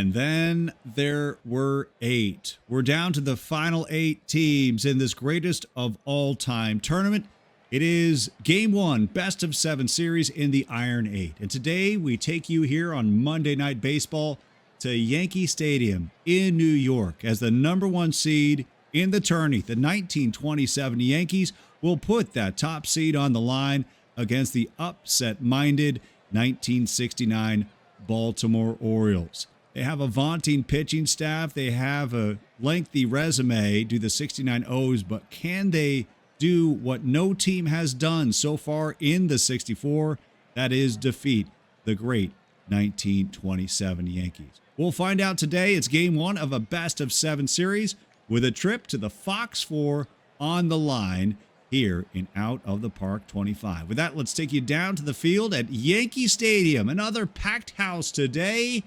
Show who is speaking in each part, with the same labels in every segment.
Speaker 1: And then there were 8. We're down to the final 8 teams in this greatest of all time tournament. It is Game 1, Best of 7 series in the Iron 8. And today we take you here on Monday Night Baseball to Yankee Stadium in New York as the number 1 seed in the tourney. The 1927 Yankees will put that top seed on the line against the upset-minded 1969 Baltimore Orioles. They have a vaunting pitching staff. They have a lengthy resume, do the 69 O's, but can they do what no team has done so far in the 64? That is defeat the great 1927 Yankees. We'll find out today. It's Game 1 of a best of 7 series with a trip to the Fox 4 on the line here in Out of the Park 25. With that, let's take you down to the field at Yankee Stadium. Another packed house today.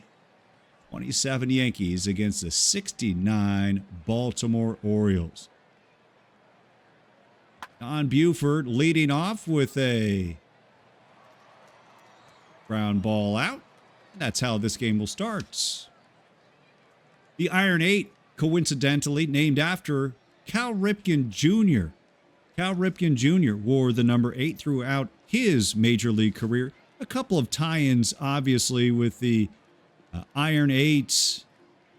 Speaker 1: 27 Yankees against the 69 Baltimore Orioles. Don Buford leading off with a ground ball out. That's how this game will start. The Iron 8, coincidentally named after Cal Ripken Jr. Cal Ripken Jr. wore the number 8 throughout his major league career. A couple of tie-ins, obviously, with the Iron 8,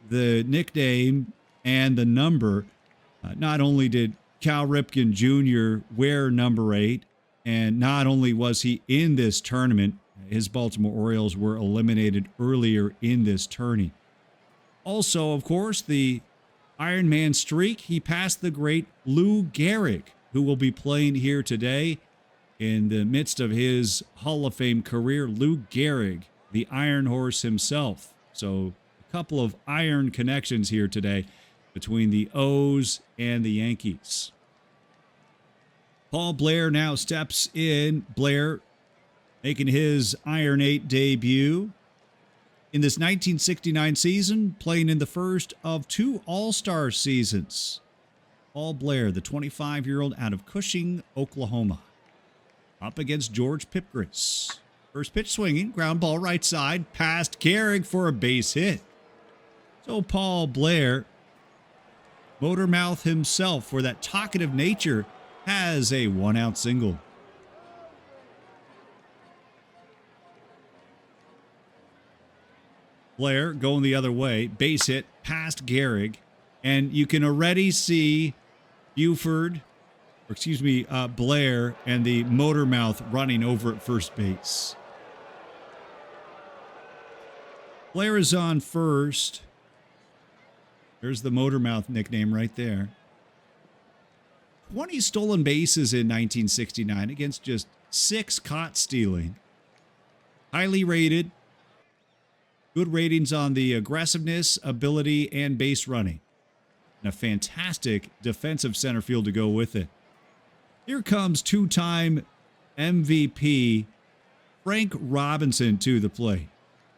Speaker 1: the nickname, and the number. Not only did Cal Ripken Jr. wear number 8, and not only was he in this tournament, his Baltimore Orioles were eliminated earlier in this tourney. Also, of course, the Iron Man streak, he passed the great Lou Gehrig, who will be playing here today in the midst of his Hall of Fame career. Lou Gehrig, the Iron Horse himself. So a couple of iron connections here today between the O's and the Yankees. Paul Blair now steps in. Blair making his Iron 8 debut in this 1969 season, playing in the first of 2 All-Star seasons. Paul Blair, the 25-year-old out of Cushing, Oklahoma, up against George Pipgras. First pitch swinging, ground ball right side, past Gehrig for a base hit. So Paul Blair, motor mouth himself for that talkative nature, has a 1-out single. Blair going the other way, base hit past Gehrig, and you can already see Blair and the motor mouth running over at first base. Blair is on first. There's the motor mouth nickname right there. 20 stolen bases in 1969 against just 6 caught stealing. Highly rated. Good ratings on the aggressiveness, ability, and base running. And a fantastic defensive center field to go with it. Here comes 2-time MVP Frank Robinson to the plate.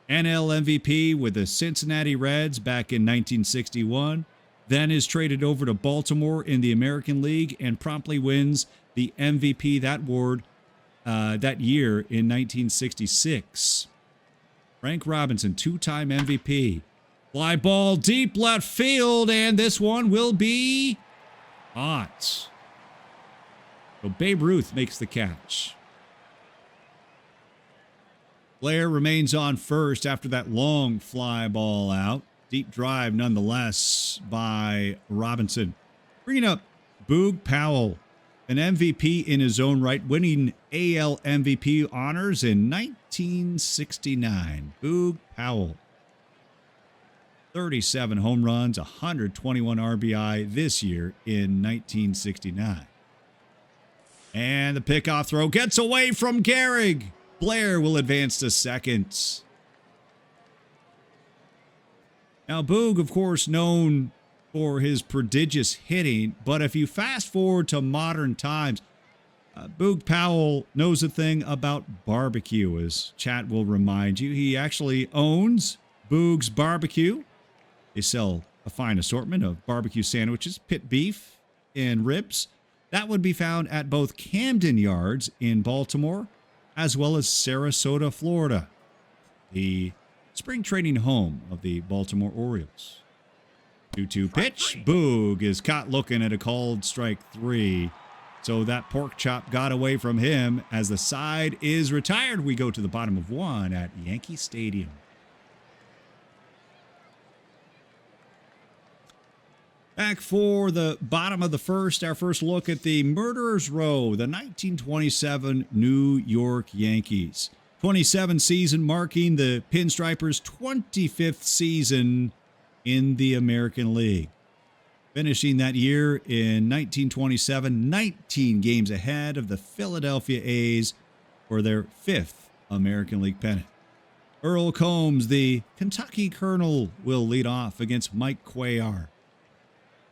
Speaker 1: NL MVP with the Cincinnati Reds back in 1961. Then is traded over to Baltimore in the American League and promptly wins the MVP that year in 1966. Frank Robinson, 2-time MVP. Fly ball deep left field, and this one will be hot. So Babe Ruth makes the catch. Blair remains on first after that long fly ball out. Deep drive nonetheless by Robinson. Bringing up Boog Powell, an MVP in his own right, winning AL MVP honors in 1969. Boog Powell. 37 home runs, 121 RBI this year in 1969. And the pickoff throw gets away from Gehrig. Blair will advance to second. Now, Boog, of course, known for his prodigious hitting, but if you fast forward to modern times, Boog Powell knows a thing about barbecue, as chat will remind you. He actually owns Boog's Barbecue. They sell a fine assortment of barbecue sandwiches, pit beef, and ribs. That would be found at both Camden Yards in Baltimore, as well as Sarasota, Florida. The spring training home of the Baltimore Orioles. 2-2 pitch. Boog is caught looking at a called strike 3. So that pork chop got away from him. As the side is retired, we go to the bottom of 1 at Yankee Stadium. Back for the bottom of the first, our first look at the Murderers Row, the 1927 New York Yankees. 27 season marking the Pinstripers' 25th season in the American League. Finishing that year in 1927, 19 games ahead of the Philadelphia A's for their 5th American League pennant. Earl Combs, the Kentucky Colonel, will lead off against Mike Cuellar.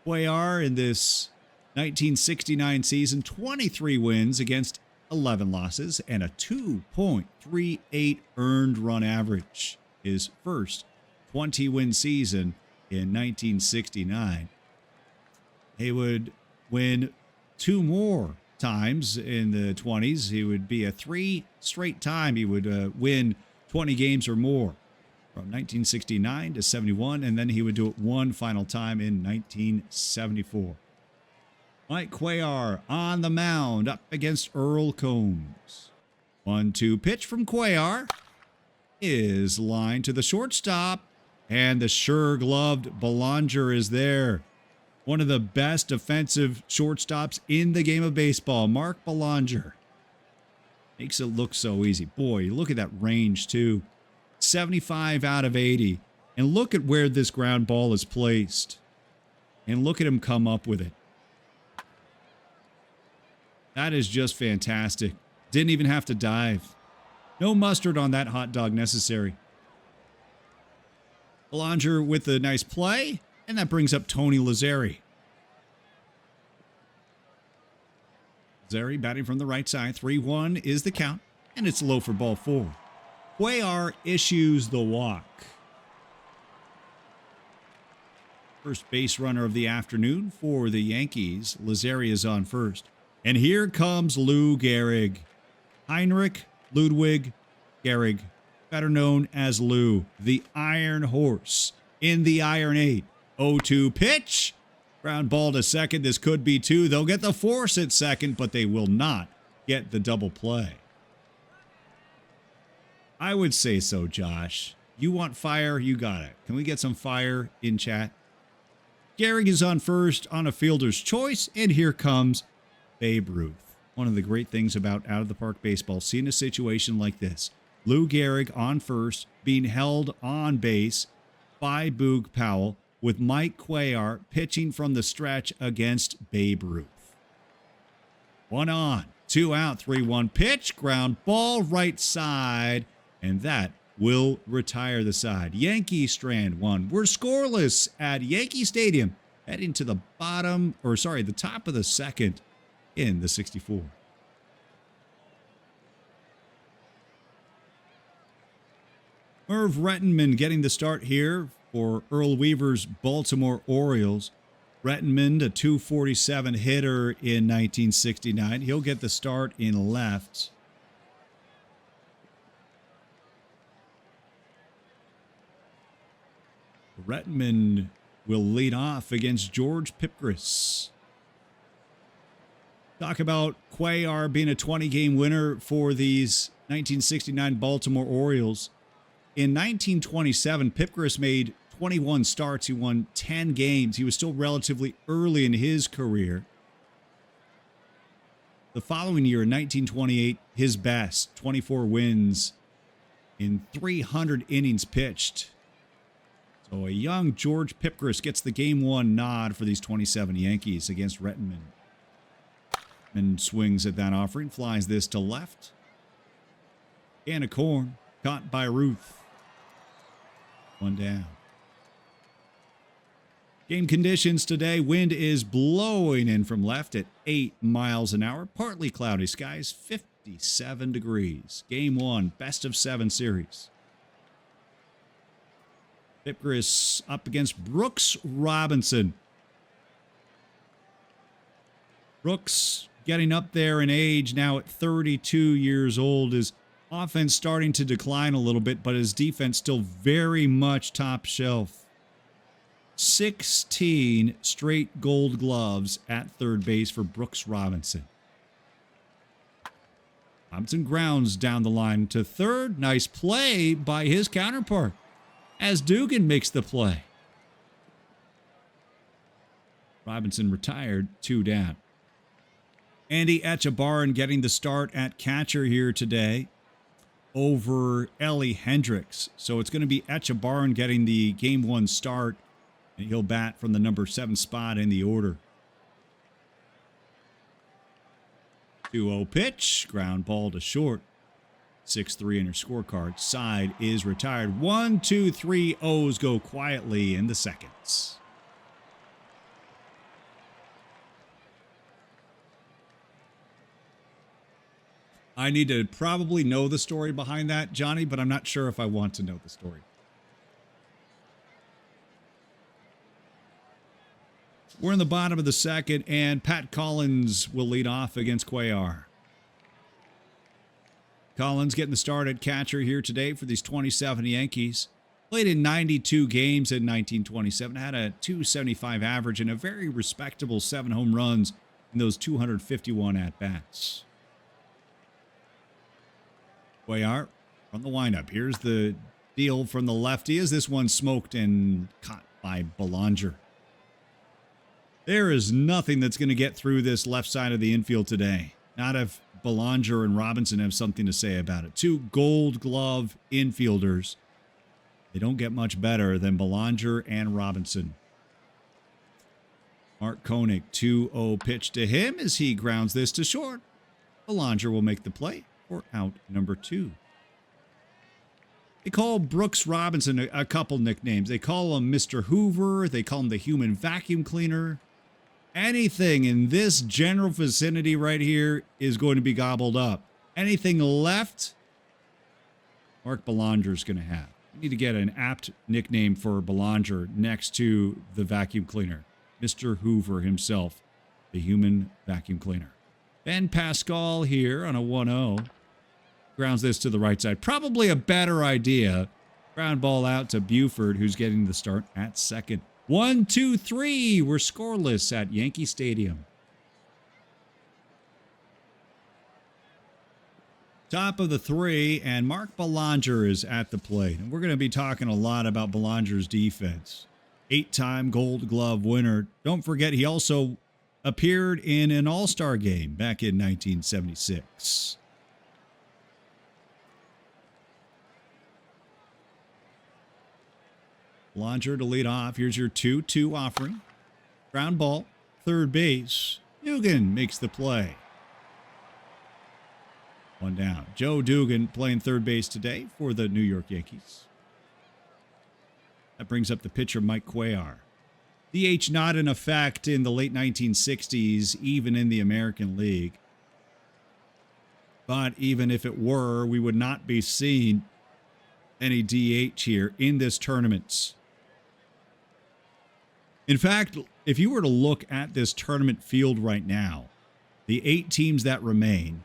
Speaker 1: Cuellar in this 1969 season, 23 wins against 11 losses and a 2.38 earned run average. His first 20-win season in 1969. He would win 2 more times in the 20s. He would be a 3 straight time he would win 20 games or more from 1969 to 71, and then he would do it 1 final time in 1974. Mike Cuellar on the mound up against Earl Combs. 1-2 pitch from Cuellar is lined to the shortstop, and the sure-gloved Belanger is there. One of the best defensive shortstops in the game of baseball, Mark Belanger. Makes it look so easy. Boy, look at that range, too. 75 out of 80. And look at where this ground ball is placed. And look at him come up with it. That is just fantastic. Didn't even have to dive. No mustard on that hot dog necessary. Belanger with a nice play. And that brings up Tony Lazzeri. Lazzeri batting from the right side. 3-1 is the count. And it's low for ball 4. Cuellar issues the walk. First base runner of the afternoon for the Yankees. Lazzeri is on first. And here comes Lou Gehrig. Heinrich Ludwig Gehrig, better known as Lou, the Iron Horse in the Iron 8. 0-2 pitch. Ground ball to second. This could be 2. They'll get the force at second, but they will not get the double play. I would say so, Josh. You want fire? You got it. Can we get some fire in chat? Gehrig is on first on a fielder's choice, and here comes Babe Ruth. One of the great things about out-of-the-park baseball, seeing a situation like this. Lou Gehrig on first, being held on base by Boog Powell, with Mike Cuellar pitching from the stretch against Babe Ruth. 1 on, 2 out, 3-1 pitch, ground ball right side, and that will retire the side. Yankee strand 1. We're scoreless at Yankee Stadium, heading to the the top of the second in the 64. Merv Rettenmund getting the start here for Earl Weaver's Baltimore Orioles. Rettenmund, a .247 hitter in 1969. He'll get the start in left. Rettenmund will lead off against George Pipgras. Talk about Cuellar being a 20-game winner for these 1969 Baltimore Orioles. In 1927, Pipgras made 21 starts. He won 10 games. He was still relatively early in his career. The following year, in 1928, his best, 24 wins in 300 innings pitched. So a young George Pipgras gets the Game 1 nod for these 27 Yankees against Rettenmund. And swings at that offering, flies this to left. Can of corn, caught by Ruth. 1 down. Game conditions today. Wind is blowing in from left at 8 miles an hour. Partly cloudy skies, 57 degrees. Game 1, best of 7 series. Pipgras up against Brooks Robinson. Brooks, getting up there in age, now at 32 years old, is Offense starting to decline a little bit, but his defense still very much top shelf. 16 straight gold gloves at third base for Brooks Robinson. Robinson grounds down the line to third. Nice play by his counterpart as Dugan makes the play. Robinson retired, 2 down. Andy Etchebarren getting the start at catcher here today over Ellie Hendricks. So it's going to be Etchebarren getting the game 1 start, and he'll bat from the number 7 spot in the order. 2-0 pitch, ground ball to short. 6-3 in her scorecard. Side is retired. 1, 2, 3 O's go quietly in the seconds. I need to probably know the story behind that, Johnny, but I'm not sure if I want to know the story. We're in the bottom of the second, and Pat Collins will lead off against Cuellar. Collins getting the start at catcher here today for these 27 Yankees. Played in 92 games in 1927, had a .275 average and a very respectable 7 home runs in those 251 at-bats. Cuellar from the windup. Here's the deal from the lefty as this one smoked and caught by Belanger. There is nothing that's going to get through this left side of the infield today. Not if Belanger and Robinson have something to say about it. 2 gold glove infielders. They don't get much better than Belanger and Robinson. Mark Koenig, 2-0 pitch to him as he grounds this to short. Belanger will make the play for out number 2. They call Brooks Robinson a couple nicknames. They call him Mr. Hoover. They call him the human vacuum cleaner. Anything in this general vicinity right here is going to be gobbled up. Anything left, Mark Belanger's going to have. We need to get an apt nickname for Belanger next to the vacuum cleaner. Mr. Hoover himself, the human vacuum cleaner. Ben Pascal here on a 1-0. Grounds this to the right side. Probably a better idea. Ground ball out to Buford, who's getting the start at second. 1, 2, 3. We're scoreless at Yankee Stadium. Top of the 3, and Mark Belanger is at the plate. And we're going to be talking a lot about Belanger's defense. 8-time Gold Glove winner. Don't forget, he also appeared in an All-Star game back in 1976. Belanger to lead off. Here's your 2-2 offering. Ground ball, third base. Dugan makes the play. 1 down. Joe Dugan playing third base today for the New York Yankees. That brings up the pitcher, Mike Cuellar. DH not in effect in the late 1960s, even in the American League. But even if it were, we would not be seeing any DH here in this tournament. In fact, if you were to look at this tournament field right now, the 8 teams that remain,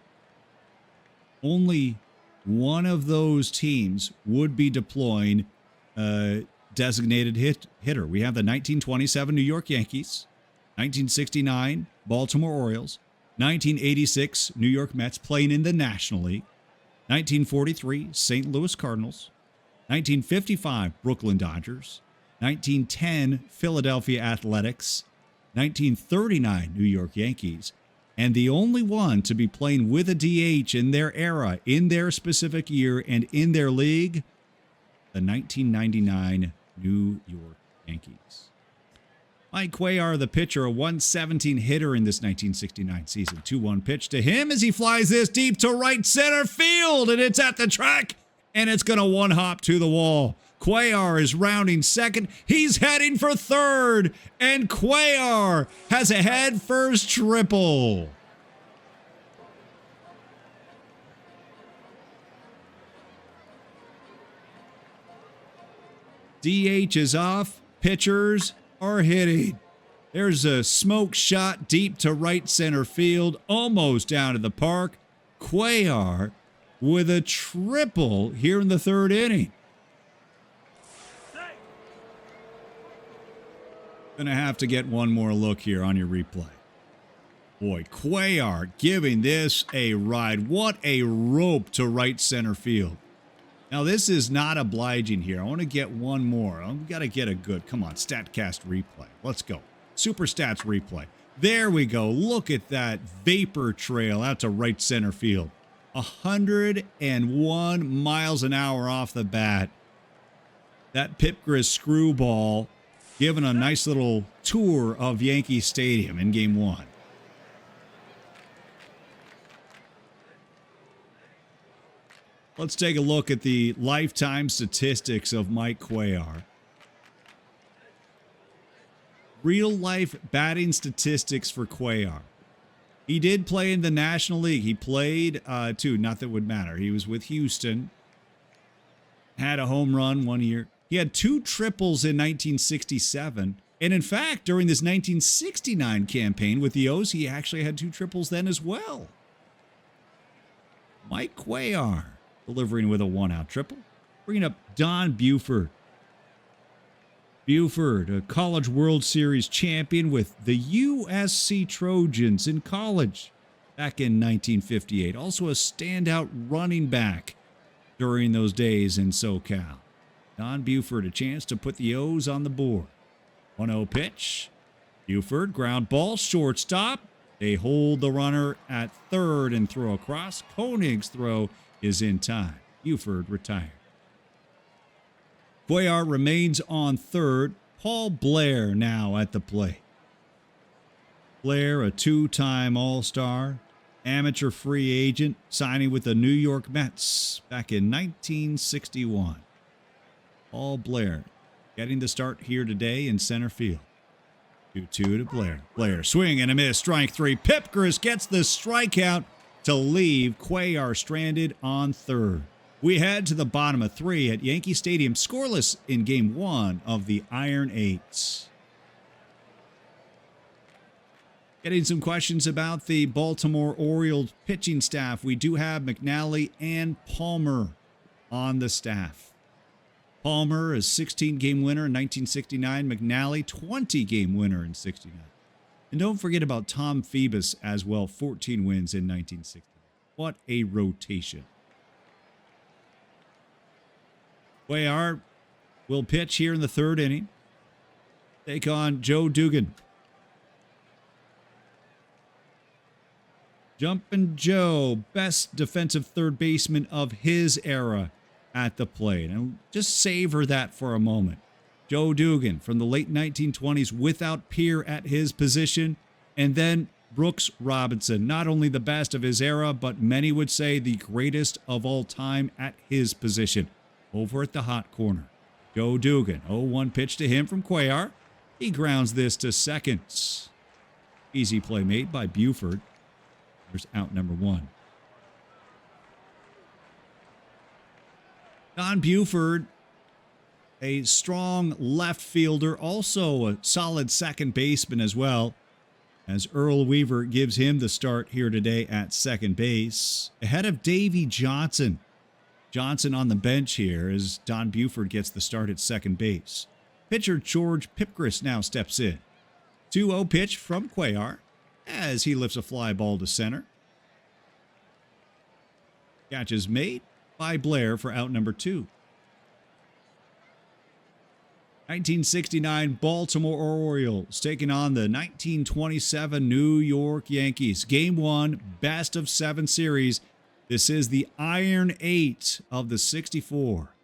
Speaker 1: only one of those teams would be deploying a designated hitter. We have the 1927 New York Yankees, 1969 Baltimore Orioles, 1986 New York Mets playing in the National League, 1943 St. Louis Cardinals, 1955 Brooklyn Dodgers, 1910 Philadelphia Athletics, 1939 New York Yankees, and the only one to be playing with a DH in their era, in their specific year, and in their league, the 1999 New York Yankees. Mike Cuellar, the pitcher, a 117 hitter in this 1969 season. 2-1 pitch to him as he flies this deep to right center field, and it's at the track, and it's going to one-hop to the wall. Cuellar is rounding second. He's heading for third, and Cuellar has a head-first triple. DH is off. Pitchers are hitting. There's a smoke shot deep to right center field, almost down to the park. Cuellar with a triple here in the third inning. Gonna have to get one more look here on your replay. Boy, Cuellar giving this a ride. What a rope to right center field. Now, this is not obliging here. I want to get one more. I've got to get a good, come on, StatCast replay. Let's go. Super Stats replay. There we go. Look at that vapor trail out to right center field. 101 miles an hour off the bat. That Pipgriss screwball giving a nice little tour of Yankee Stadium in Game 1. Let's take a look at the lifetime statistics of Mike Cuellar. Real-life batting statistics for Cuellar. He did play in the National League. He played, too, not that it would matter. He was with Houston. Had a home run one year. He had 2 triples in 1967. And in fact, during this 1969 campaign with the O's, he actually had 2 triples then as well. Mike Cuellar delivering with a 1-out triple. Bringing up Don Buford. Buford, a College World Series champion with the USC Trojans in college back in 1958. Also a standout running back during those days in SoCal. Don Buford, a chance to put the O's on the board. 1-0 pitch. Buford, ground ball, shortstop. They hold the runner at third and throw across. Koenig's throw is in time. Buford retired. Cuellar remains on third. Paul Blair now at the plate. Blair, a 2-time All-Star, amateur free agent, signing with the New York Mets back in 1961. Paul Blair getting the start here today in center field. 2-2 to Blair. Blair, swing and a miss, strike 3. Pipgriss gets the strikeout to leave Cuellar stranded on third. We head to the bottom of 3 at Yankee Stadium, scoreless in Game 1 of the Iron Eights. Getting some questions about the Baltimore Orioles pitching staff. We do have McNally and Palmer on the staff. Palmer is 16-game winner in 1969. McNally, 20-game winner in 69. And don't forget about Tom Phoebus as well, 14 wins in 1960. What a rotation. Cuellar will pitch here in the third inning. Take on Joe Dugan. Jumpin' Joe, best defensive third baseman of his era at the plate. And just savor that for a moment. Joe Dugan from the late 1920s without peer at his position. And then Brooks Robinson, not only the best of his era, but many would say the greatest of all time at his position. Over at the hot corner. Joe Dugan, 0-1 pitch to him from Cuellar. He grounds this to second. Easy play made by Buford. There's out number 1. Don Buford, a strong left fielder, also a solid second baseman as well, as Earl Weaver gives him the start here today at second base, ahead of Davey Johnson. Johnson on the bench here as Don Buford gets the start at second base. Pitcher George Pipgriss now steps in. 2-0 pitch from Cuellar as he lifts a fly ball to center. Catch is made by Blair for out number 2. 1969 Baltimore Orioles taking on the 1927 New York Yankees. Game 1, best of 7 series. This is the Iron 8 of the 64.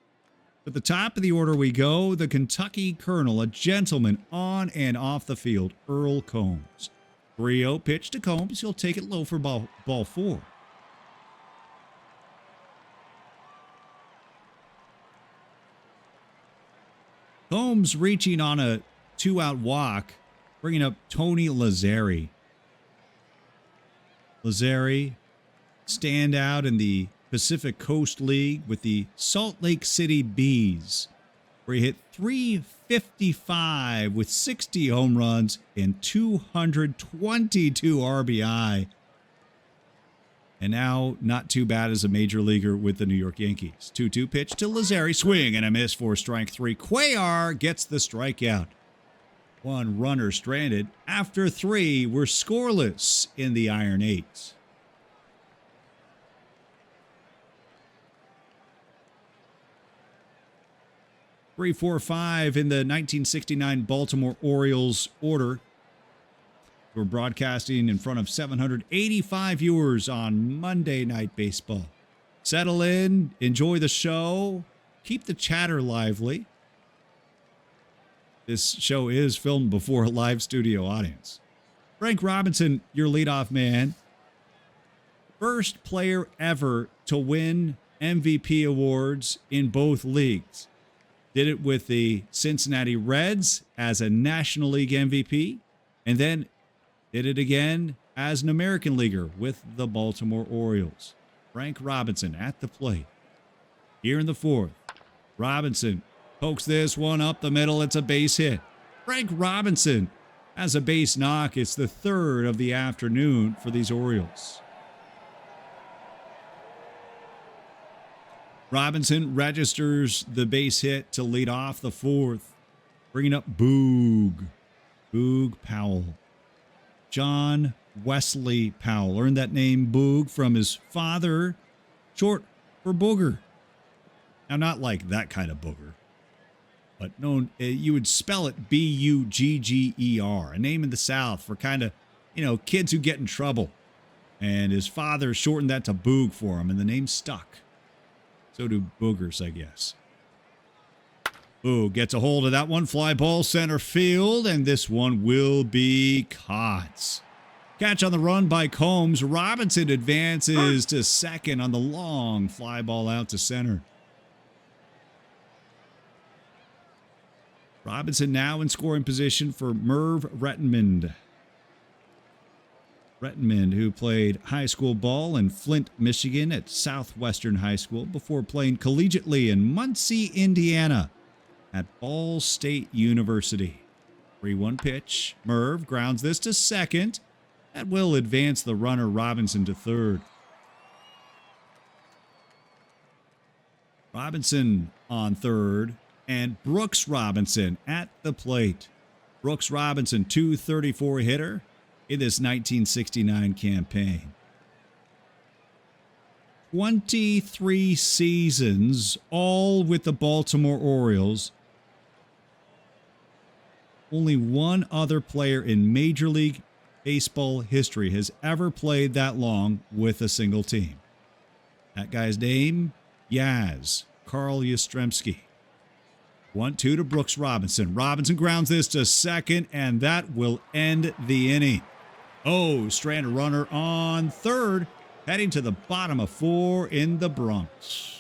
Speaker 1: At the top of the order we go, the Kentucky Colonel, a gentleman on and off the field, Earl Combs. 3-0 pitch to Combs. He'll take it low for ball 4. Combs reaching on a 2-out walk, bringing up Tony Lazzeri. Lazzeri stand out in the Pacific Coast League with the Salt Lake City Bees, where he hit .355 with 60 home runs and 222 RBI. And now, not too bad as a major leaguer with the New York Yankees. 2-2 pitch to Lazari. Swing and a miss for strike three. Cuellar gets the strikeout. One runner stranded. After three, we're scoreless in the Iron 8. Three, 4, 5 in the 1969 Baltimore Orioles order. We're broadcasting in front of 785 viewers on Monday Night Baseball. Settle in, enjoy the show, keep the chatter lively. This show is filmed before a live studio audience. Frank Robinson, your leadoff man. First player ever to win MVP awards in both leagues. Did it with the Cincinnati Reds as a National League MVP, and then did it again as an American leaguer with the Baltimore Orioles. Frank Robinson at the plate. Here in the fourth, Robinson pokes this one up the middle. It's a base hit. Frank Robinson has a base knock. It's the third of the afternoon for these Orioles. Robinson registers the base hit to lead off the fourth. Bringing up Boog Powell. John Wesley Powell earned that name Boog from his father, short for Booger. Now, not like that kind of booger, but known, you would spell it Bugger, a name in the South for kind of, kids who get in trouble. And his father shortened that to Boog for him, and the name stuck. So do boogers, I guess. Boog gets a hold of that one. Fly ball center field, and this one will be caught. Catch on the run by Combs. Robinson advances to second on the long fly ball out to center. Robinson now in scoring position for Merv Rettenmund. Rettenmund, who played high school ball in Flint, Michigan at Southwestern High School before playing collegiately in Muncie, Indiana at Ball State University. 3-1 pitch. Merv grounds this to second. That will advance the runner Robinson to third. Robinson on third, and Brooks Robinson at the plate. Brooks Robinson, .234 hitter in this 1969 campaign. 23 seasons, all with the Baltimore Orioles. Only one other player in Major League Baseball history has ever played that long with a single team. That guy's name, Carl Yastrzemski. 1-2 to Brooks Robinson. Robinson grounds this to second, and that will end the inning. Oh, stranded runner on third, heading to the bottom of 4 in the Bronx.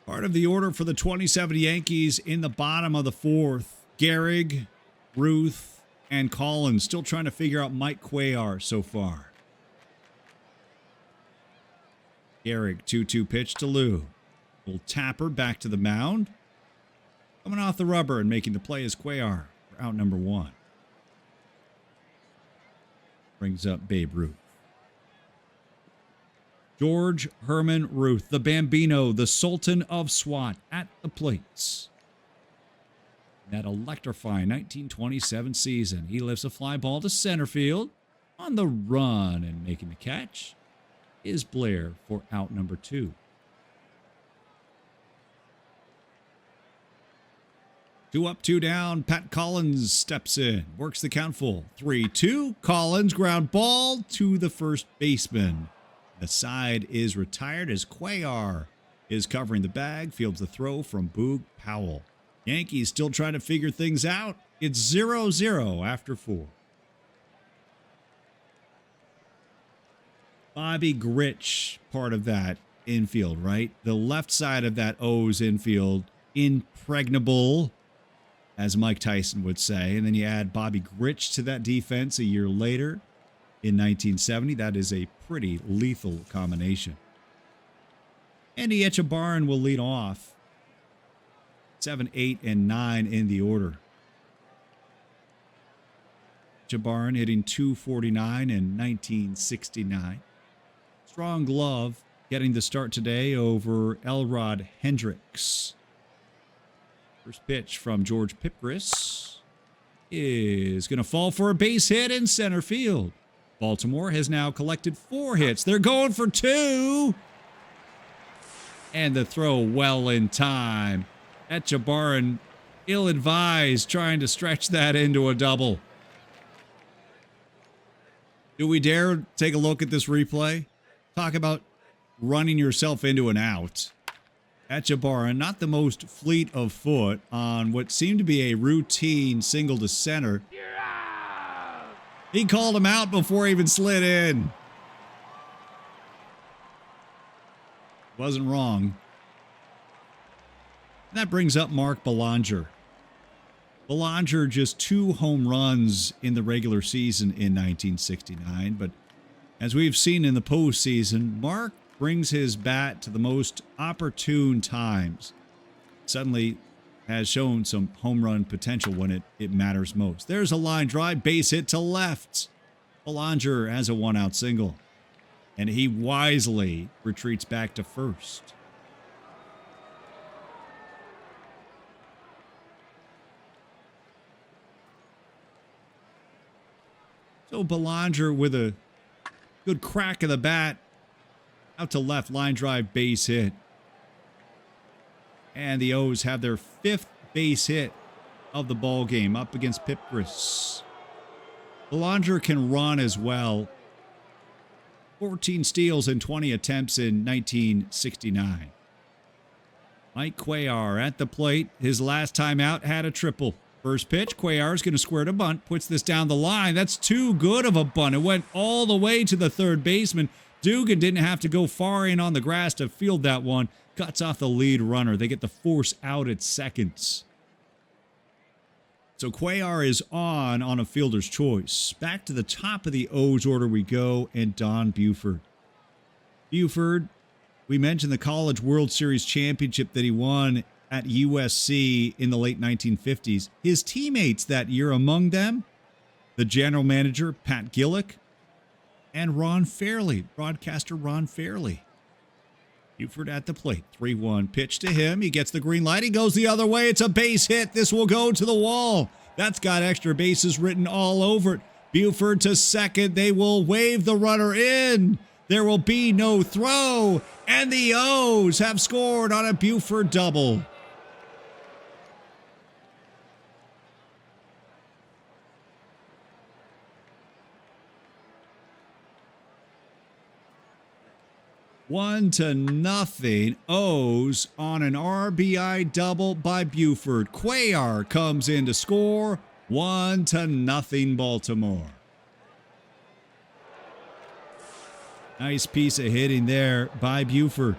Speaker 1: Part of the order for the 27 Yankees in the bottom of the 4th. Gehrig, Ruth, and Collins still trying to figure out Mike Cuellar so far. Gehrig, 2-2 pitch to Lou. Little tapper back to the mound. Coming off the rubber and making the play is Cuellar for out number 1. Brings up Babe Ruth. George Herman Ruth, the Bambino, the Sultan of SWAT, at the plates. That electrifying 1927 season, he lifts a fly ball to center field. On the run and making the catch is Blair for out number 2. Two up, two down. Pat Collins steps in, works the count full. 3-2. Collins ground ball to the first baseman. The side is retired as Cuellar is covering the bag. Fields the throw from Boog Powell. Yankees still trying to figure things out. It's 0-0 after 4. Bobby Grich, part of that infield, right? The left side of that O's infield, impregnable, as Mike Tyson would say. And then you add Bobby Grich to that defense a year later. In 1970, that is a pretty lethal combination. Andy Etchebarren will lead off. 7, 8, and 9 in the order. Etchebarren hitting .249 in 1969. Strong glove getting the start today over Elrod Hendricks. First pitch from George Pipgriss is going to fall for a base hit in center field. Baltimore has now collected 4 hits. They're going for 2. And the throw well in time. Etchebarren, ill-advised, trying to stretch that into a double. Do we dare take a look at this replay? Talk about running yourself into an out. Etchebarren, not the most fleet of foot on what seemed to be a routine single to center. He called him out before he even slid in. Wasn't wrong. And that brings up Mark Belanger. Belanger just 2 home runs in the regular season in 1969, but as we've seen in the postseason, Mark brings his bat to the most opportune times. Suddenly has shown some home run potential when it matters most. There's a line drive, base hit to left. Belanger has a 1-out single, and he wisely retreats back to first. So Belanger with a good crack of the bat. Out to left, line drive, base hit. And the O's have their 5th base hit of the ball game up against Pipgriss. Belanger can run as well. 14 steals and 20 attempts in 1969. Mike Cuellar at the plate. His last time out had a triple. First pitch, Cuellar is going to square to bunt. Puts this down the line. That's too good of a bunt. It went all the way to the third baseman. Dugan didn't have to go far in on the grass to field that one. Cuts off the lead runner. They get the force out at seconds. So Cuellar is on a fielder's choice. Back to the top of the O's order we go, and Don Buford. Buford, we mentioned the College World Series championship that he won at USC in the late 1950s. His teammates that year, among them, the general manager, Pat Gillick, and Ron Fairley, broadcaster Ron Fairley. Buford at the plate. 3-1 pitch to him. He gets the green light. He goes the other way. It's a base hit. This will go to the wall. That's got extra bases written all over it. Buford to second. They will wave the runner in. There will be no throw. And the O's have scored on a Buford double. One to nothing. O's on an RBI double by Buford. Cuellar comes in to score. 1-0 Baltimore. Nice piece of hitting there by Buford.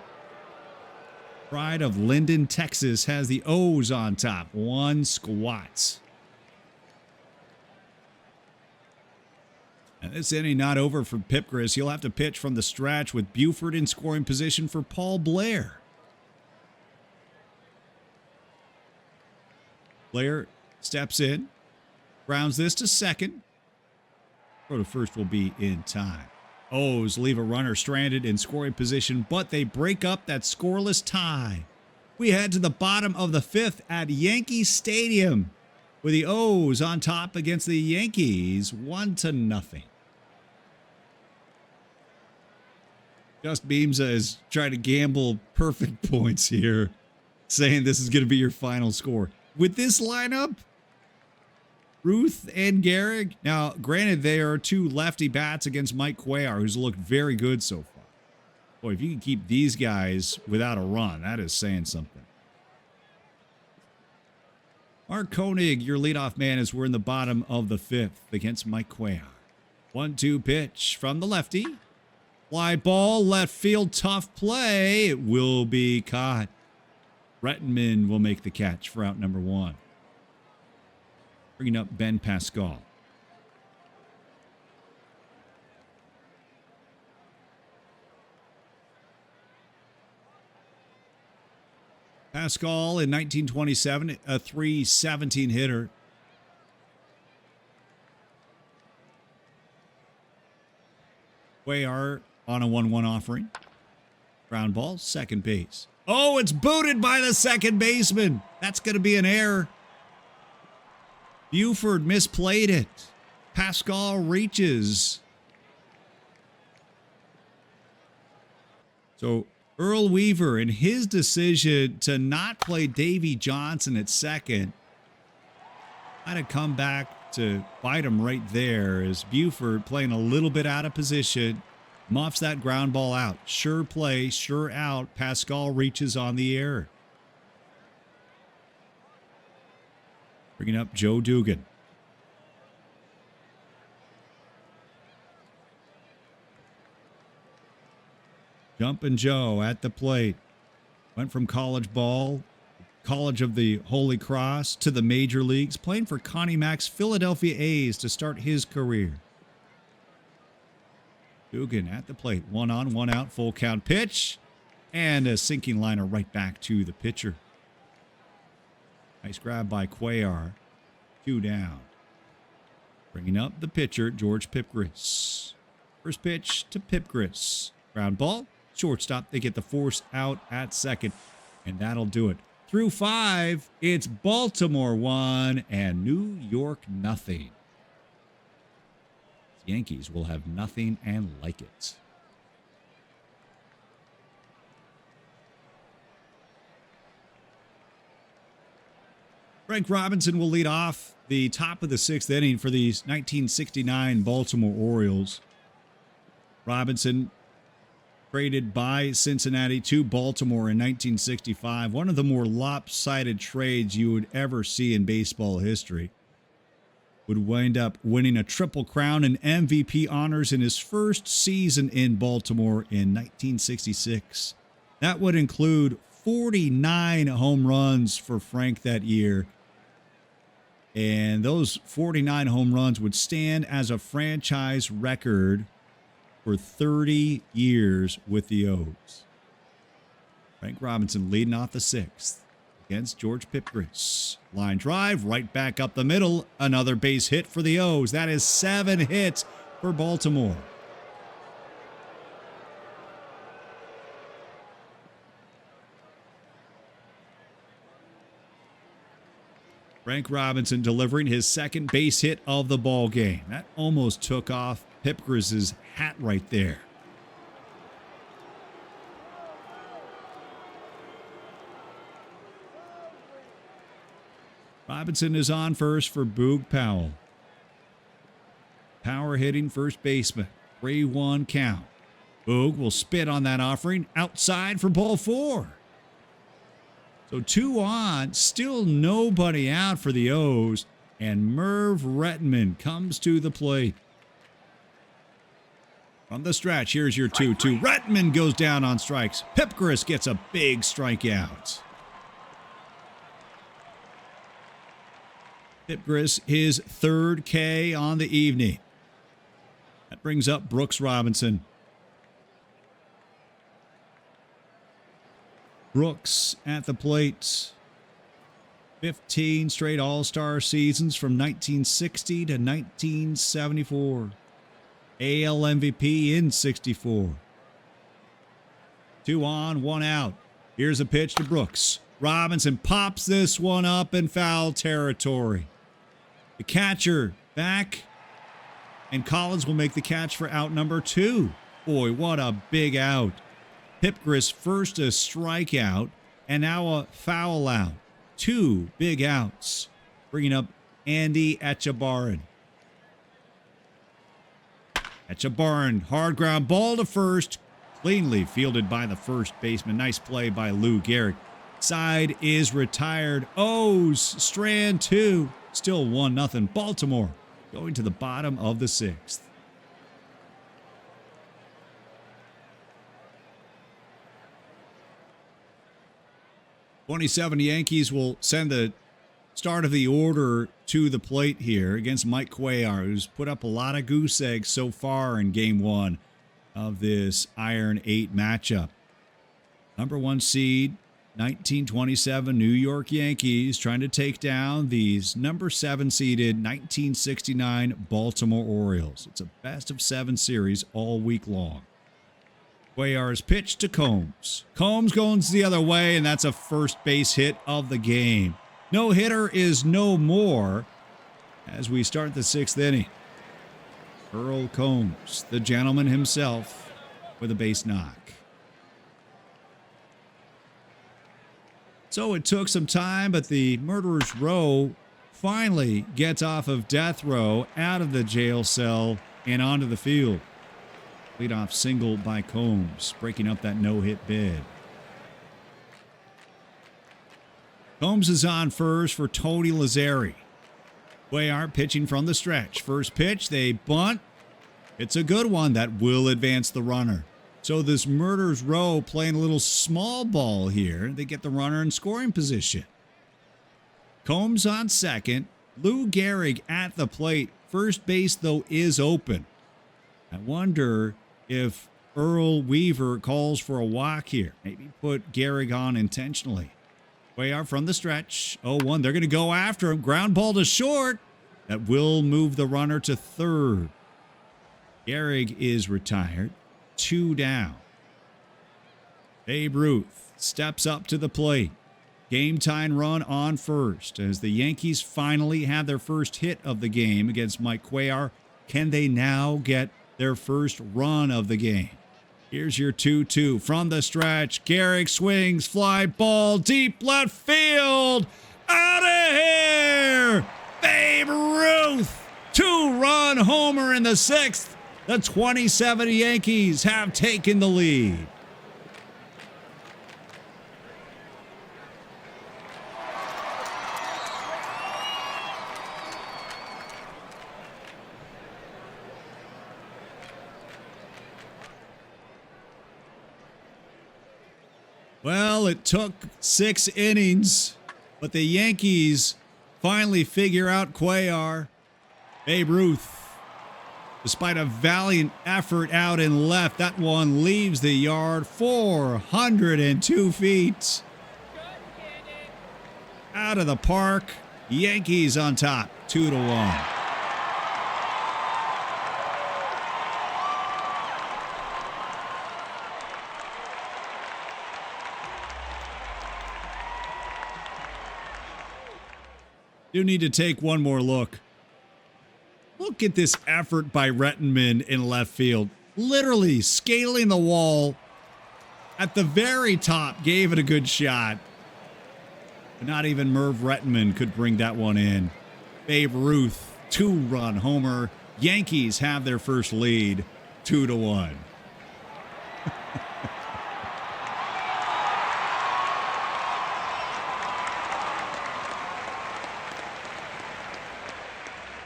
Speaker 1: Pride of Linden, Texas has the O's on top. 1 squat. And this inning not over for Pipgriss. He'll have to pitch from the stretch with Buford in scoring position for Paul Blair. Blair steps in, grounds this to second. Throw to first will be in time. O's leave a runner stranded in scoring position, but they break up that scoreless tie. We head to the bottom of the 5th at Yankee Stadium, with the O's on top against the Yankees, 1-0. Just Beamsa is trying to gamble perfect points here, saying this is going to be your final score. With this lineup, Ruth and Gehrig. Now, granted, they are 2 lefty bats against Mike Cuellar, who's looked very good so far. Boy, if you can keep these guys without a run, that is saying something. Mark Koenig, your leadoff man, as we're in the bottom of the 5th against Mike Cuellar. 1-2 pitch from the lefty. Fly ball, left field, tough play. It will be caught. Rettenmund will make the catch for out number 1. Bringing up Ben Pascal. Pascal in 1927, a 317 hitter. Cuellar on a 1-1 offering. Ground ball, second base. Oh, it's booted by the second baseman. That's going to be an error. Buford misplayed it. Pascal reaches. So Earl Weaver, in his decision to not play Davy Johnson at second, had to come back to bite him right there as Buford, playing a little bit out of position, muffs that ground ball out. Sure play, sure out. Pascal reaches on the error. Bringing up Joe Dugan. Jumpin' Joe at the plate. Went from college ball, College of the Holy Cross, to the major leagues, playing for Connie Mack's Philadelphia A's to start his career. Dugan at the plate. 1 on, 1 out, full count pitch. And a sinking liner right back to the pitcher. Nice grab by Cuellar. 2 down. Bringing up the pitcher, George Pipgriss. First pitch to Pipgriss. Ground ball. Shortstop. They get the force out at second. And that'll do it. Through 5, it's Baltimore 1 and New York nothing. The Yankees will have nothing and like it. Frank Robinson will lead off the top of the 6th inning for these 1969 Baltimore Orioles. Robinson traded by Cincinnati to Baltimore in 1965. One of the more lopsided trades you would ever see in baseball history. Would wind up winning a Triple Crown and MVP honors in his first season in Baltimore in 1966. That would include 49 home runs for Frank that year. And those 49 home runs would stand as a franchise record for 30 years with the O's. Frank Robinson leading off the 6th against George Pipgriss. Line drive right back up the middle. Another base hit for the O's. That is 7 hits for Baltimore. Frank Robinson delivering his second base hit of the ball game. That almost took off Pipgriss's hat right there. Robinson is on first for Boog Powell. Power hitting first baseman. 3-1 count. Boog will spit on that offering. Outside for ball 4. So 2 on, still nobody out for the O's, and Merv Rettenmund comes to the plate. From the stretch, here's your 2-2. Rettenmund goes down on strikes. Pipgriss gets a big strikeout. Pipgriss, his 3rd K on the evening. That brings up Brooks Robinson. Brooks at the plate. 15 straight All-Star seasons from 1960 to 1974. AL MVP in 64. 2 on, 1 out. Here's a pitch to Brooks. Robinson pops this one up in foul territory. The catcher back, and Collins will make the catch for out number 2. Boy, what a big out. Pipgriss first a strikeout, and now a foul out. 2 big outs. Bringing up Andy Etchebarren. Etchebarren, hard ground ball to first. Cleanly fielded by the first baseman. Nice play by Lou Gehrig. Side is retired. O's strand 2. Still 1-0. Baltimore going to the bottom of the 6th. '27 Yankees will send the start of the order to the plate here against Mike Cuellar, who's put up a lot of goose eggs so far in Game 1 of this Iron 8 matchup. Number 1 seed 1927 New York Yankees trying to take down these number 7 seeded 1969 Baltimore Orioles. It's a best of 7 series all week long. Cuellar's pitch to Combs. Combs goes the other way, and that's a first base hit of the game. No hitter is no more as we start the 6th inning. Earl Combs, the gentleman himself, with a base knock. So it took some time, but the murderer's row finally gets off of death row, out of the jail cell, and onto the field. Leadoff single by Combs, breaking up that no-hit bid. Combs is on first for Tony Lazzeri. Cuellar pitching from the stretch. First pitch, they bunt. It's a good one that will advance the runner. So this murderer's row playing a little small ball here. They get the runner in scoring position. Combs on second. Lou Gehrig at the plate. First base, though, is open. I wonder if Earl Weaver calls for a walk here. Maybe put Gehrig on intentionally. Cuellar from the stretch. 0-1. They're going to go after him. Ground ball to short. That will move the runner to third. Gehrig is retired. 2 down. Babe Ruth steps up to the plate. Game time run on first as the Yankees finally have their first hit of the game against Mike Cuellar. Can they now get their first run of the game? Here's your 2-2 from the stretch. Gehrig swings, fly ball, deep left field. Out of here! Babe Ruth! 2-run homer in the 6th. The 27 Yankees have taken the lead. Well, it took 6 innings, but the Yankees finally figure out Cuellar. Babe Ruth, despite a valiant effort out in left, that one leaves the yard 402 feet. Out of the park. Yankees on top, 2-1. Do need to take one more look. Look at this effort by Rettenmund in left field. Literally scaling the wall at the very top. Gave it a good shot. But not even Merv Rettenmund could bring that one in. Babe Ruth, 2-run homer. Yankees have their first lead, 2-1.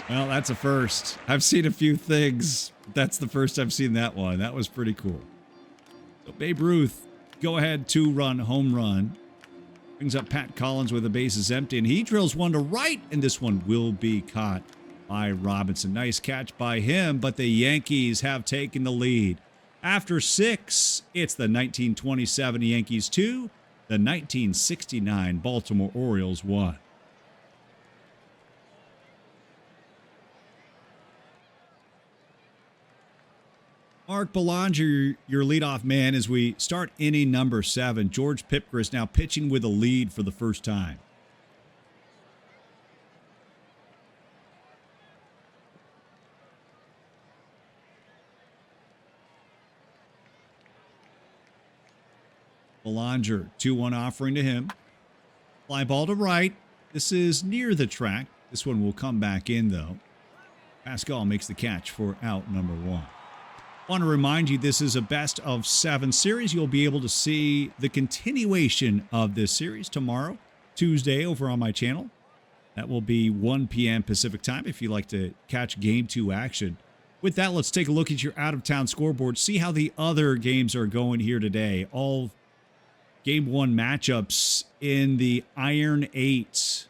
Speaker 1: Well, that's a first. I've seen a few things. That's the first I've seen that one. That was pretty cool. So Babe Ruth, go ahead, 2-run home run. Brings up Pat Collins with the bases empty, and he drills one to right, and this one will be caught by Robinson. Nice catch by him, but the Yankees have taken the lead. After 6, it's the 1927 Yankees 2, the 1969 Baltimore Orioles 1. Mark Belanger, your leadoff man, as we start inning number 7. George Pipgriss now pitching with a lead for the first time. Belanger, 2-1 offering to him. Fly ball to right. This is near the track. This one will come back in, though. Pascal makes the catch for out number 1. Want to remind you, this is a best of 7 series. You'll be able to see the continuation of this series tomorrow, Tuesday, over on my channel. That will be 1 p.m. Pacific time if you'd like to catch Game 2 action. With that, let's take a look at your out-of-town scoreboard, see how the other games are going here today. All Game 1 matchups in the Iron 8.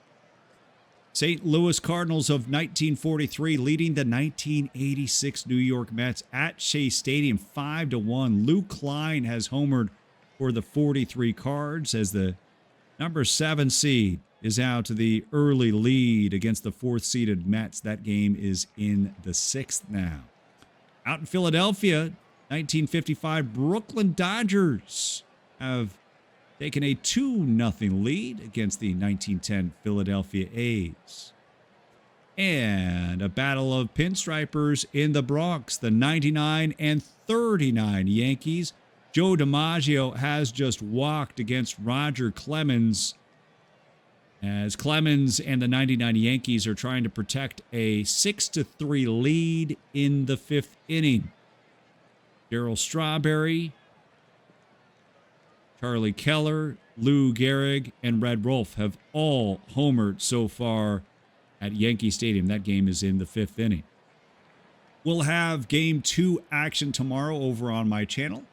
Speaker 1: St. Louis Cardinals of 1943 leading the 1986 New York Mets at Shea Stadium 5-1. Luke Klein has homered for the 43 Cards as the Number 7 seed is out to the early lead against the 4th-seeded Mets. That game is in the 6th now. Out in Philadelphia, 1955 Brooklyn Dodgers have taken a 2-0 lead against the 1910 Philadelphia A's. And a battle of pinstripers in the Bronx. The 99 and 39 Yankees. Joe DiMaggio has just walked against Roger Clemens, as Clemens and the 99 Yankees are trying to protect a 6-3 lead in the 5th inning. Darryl Strawberry, Charlie Keller, Lou Gehrig, and Red Rolfe have all homered so far at Yankee Stadium. That game is in the 5th inning. We'll have Game 2 action tomorrow over on my channel.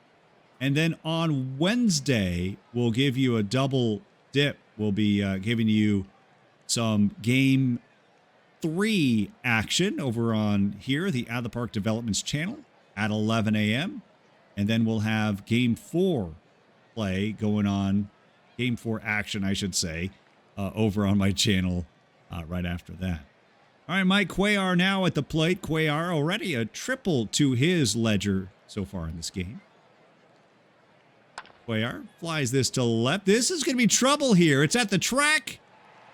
Speaker 1: And then on Wednesday, we'll give you a double dip. We'll be giving you some Game 3 action over on here, the At the Park Developments channel at 11 a.m. And then we'll have Game 4 play going on, Game 4 action, I should say, over on my channel right after that. All right, Mike Cuellar now at the plate. Cuellar already a triple to his ledger so far in this game. Cuellar flies this to left. This is going to be trouble here. It's at the track,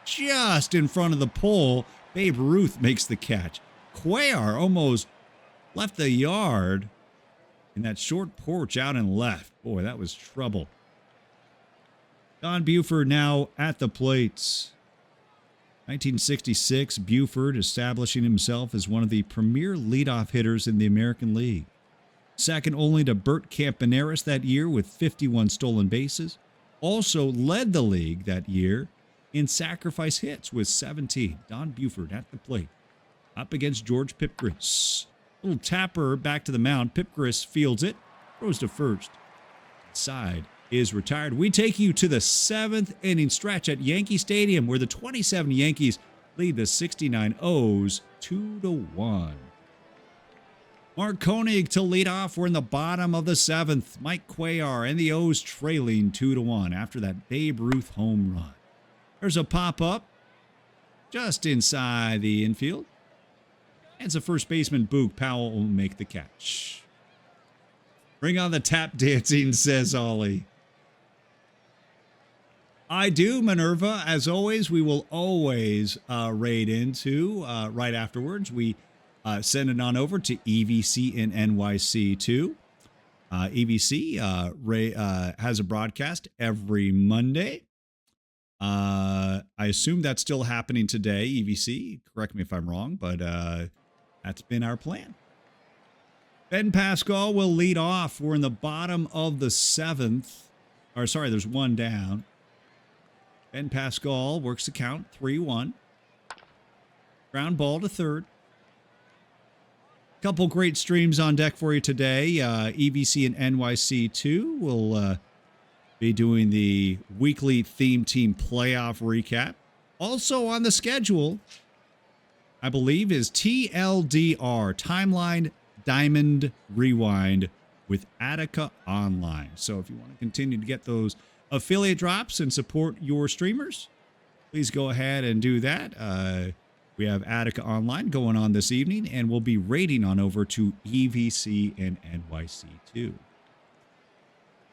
Speaker 1: just in front of the pole. Babe Ruth makes the catch. Cuellar almost left the yard in that short porch out and left. Boy, that was trouble. Don Buford now at the plates. 1966, Buford establishing himself as one of the premier leadoff hitters in the American League. Second only to Bert Campaneris that year with 51 stolen bases. Also led the league that year in sacrifice hits with 17. Don Buford at the plate. Up against George Pipgriss. Little tapper back to the mound. Pipgriss fields it. Throws to first. Side is retired. We take you to the 7th inning stretch at Yankee Stadium, where the 27 Yankees lead the 69 O's 2-1. Mark Koenig to lead off. We're in the bottom of the 7th. Mike Cuellar and the O's trailing 2-1 after that Babe Ruth home run. There's a pop-up just inside the infield. And the first baseman, Boog Powell, will make the catch. Bring on the tap dancing, says Ollie. I do, Minerva. As always, we will always raid into right afterwards. We send it on over to EVC in NYC too. EVC has a broadcast every Monday. I assume that's still happening today, EVC. Correct me if I'm wrong, but that's been our plan. Ben Pascal will lead off. We're in the bottom of the 7th. Or sorry, there's one down. Ben Pascal works the count, 3-1. Ground ball to third. Couple great streams on deck for you today. EVC and NYC2 will be doing the weekly Theme Team playoff recap. Also on the schedule, I believe, is TLDR, Timeline Diamond Rewind with Attica Online. So if you want to continue to get those affiliate drops and support your streamers, please go ahead and do that. We have Attica Online going on this evening, and we'll be raiding on over to EVC and NYC2.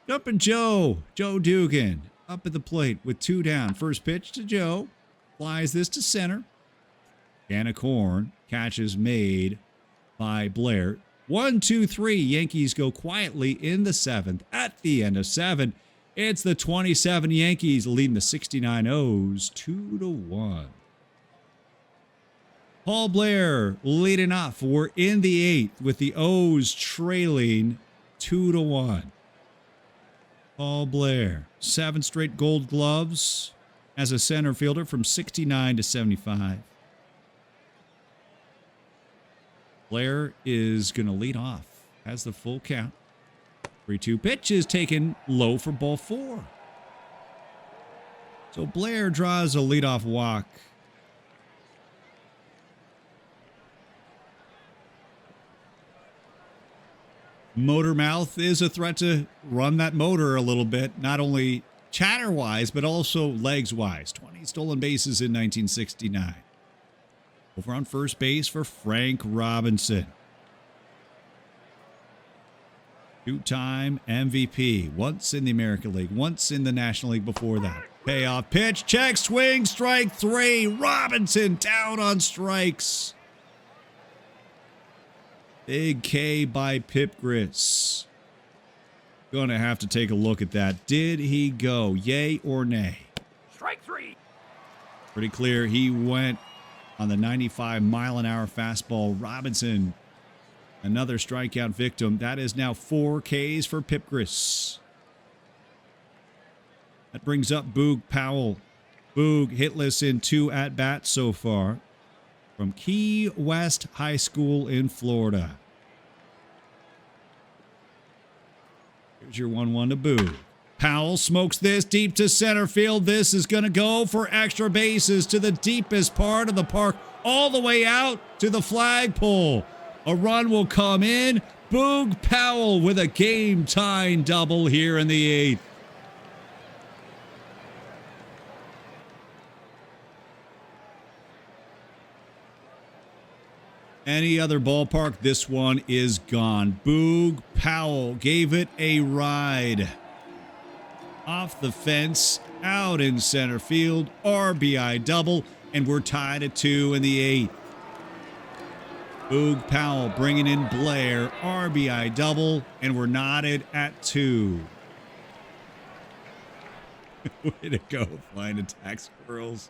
Speaker 1: Jumping Joe Dugan up at the plate with 2 down. First pitch to Joe. Flies this to center. Can of corn. Catch is made by Blair. 1, 2, 3. Yankees go quietly in the 7th. At the end of 7, it's the 27 Yankees leading the 69 O's 2-1. Paul Blair leading off. We're in the 8th with the O's trailing 2-1. Paul Blair, 7 straight Gold Gloves as a center fielder from 69 to 75. Blair is going to lead off. Has the full count. 3-2 pitch is taken low for ball 4. So Blair draws a leadoff walk. Motor Mouth is a threat to run that motor a little bit. Not only chatter-wise, but also legs-wise. 20 stolen bases in 1969. Over on first base for Frank Robinson. Two-time MVP. Once in the American League, once in the National League before that. Payoff pitch, check, swing, strike 3. Robinson down on strikes. Big K by Pipgriss. Gonna have to take a look at that. Did he go? Yay or nay?
Speaker 2: Strike 3.
Speaker 1: Pretty clear he went on the 95-mile-an-hour fastball. Robinson, another strikeout victim. That is now 4 Ks for Pipgriss. That brings up Boog Powell. Boog hitless in 2 at-bats so far from Key West High School in Florida. Here's your 1-1 to Boog. Powell smokes this deep to center field. This is going to go for extra bases to the deepest part of the park, all the way out to the flagpole. A run will come in. Boog Powell with a game-tying double here in the 8th. Any other ballpark, this one is gone. Boog Powell gave it a ride. Off the fence, out in center field, RBI double, and we're tied at 2 in the 8th. Boog Powell bringing in Blair, RBI double, and we're knotted at 2. Way to go, flying attack squirrels.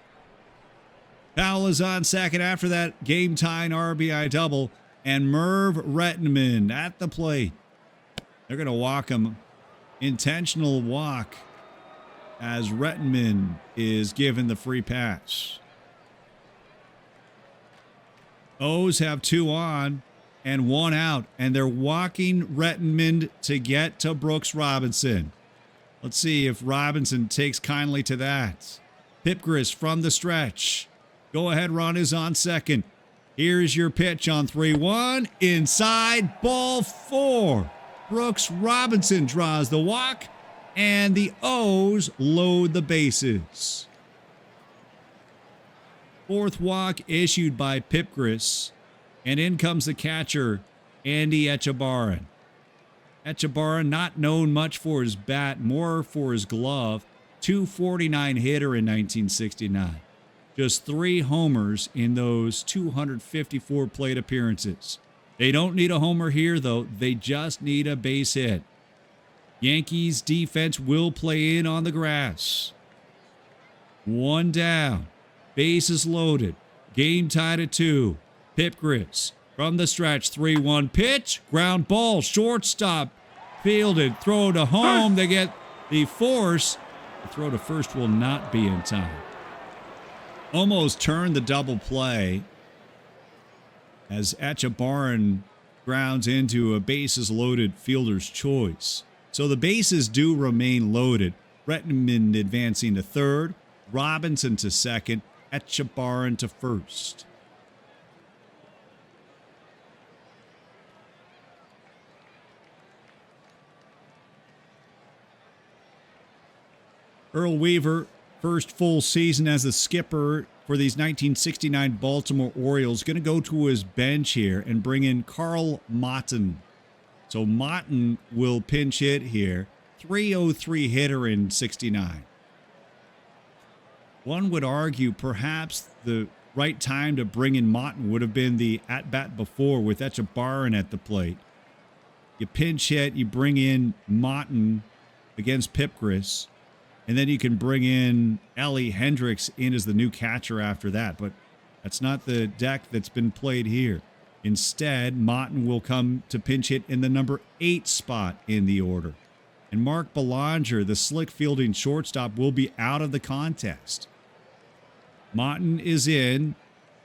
Speaker 1: Powell is on second after that game-tying RBI double, and Merv Rettenmund at the plate. They're going to walk him. Intentional walk as Rettenmund is given the free pass. O's have 2 on and 1 out, and they're walking Rettenmund to get to Brooks Robinson. Let's see if Robinson takes kindly to that. Pipgriss from the stretch. Go-ahead run is on second. Here's your pitch on 3-1. Inside, ball 4. Brooks Robinson draws the walk, and the O's load the bases. 4th walk issued by Pipgriss, and in comes the catcher, Andy Etchebarren. Etchebarren, not known much for his bat, more for his glove. .249 hitter in 1969. Just 3 homers in those 254 plate appearances. They don't need a homer here, though. They just need a base hit. Yankees defense will play in on the grass. 1 down. Bases loaded. Game tied at 2. Pipgriss from the stretch. 3-1 pitch. Ground ball. Shortstop. Fielded. Throw to home. They get the force. The throw to first will not be in time. Almost turned the double play as Etchebarren grounds into a bases-loaded fielder's choice. So the bases do remain loaded. Rettenmund advancing to third, Robinson to second, Etchebarren to first. Earl Weaver, first full season as the skipper for these 1969 Baltimore Orioles, going to go to his bench here and bring in Carl Motten. So Motten will pinch hit here. .303 hitter in 69. One would argue perhaps the right time to bring in Motten would have been the at-bat before with Etchebarren at the plate. You pinch hit, you bring in Motten against Pipgriss. And then you can bring in Ellie Hendricks in as the new catcher after that. But that's not the deck that's been played here. Instead, Motten will come to pinch hit in the number 8 spot in the order. And Mark Belanger, the slick fielding shortstop, will be out of the contest. Motten is in.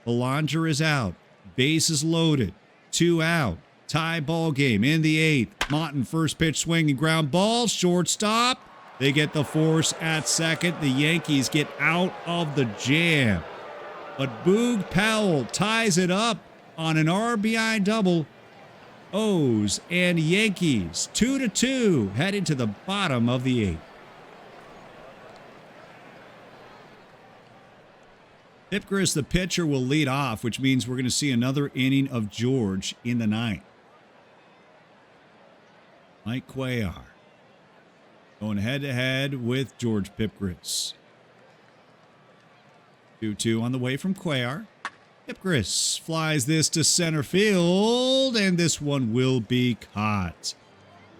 Speaker 1: Belanger is out. Bases loaded. 2 out. Tie ball game in the 8th. Motten first pitch swing and ground ball. Shortstop. They get the force at second. The Yankees get out of the jam. But Boog Powell ties it up on an RBI double. O's and Yankees 2-2 headed to the bottom of the 8th. Pipgriss, the pitcher, will lead off, which means we're going to see another inning of George in the ninth. Mike Cuellar going head-to-head with George Pipgriss. 2-2 on the way from Cuellar. Pipgriss flies this to center field, and this one will be caught.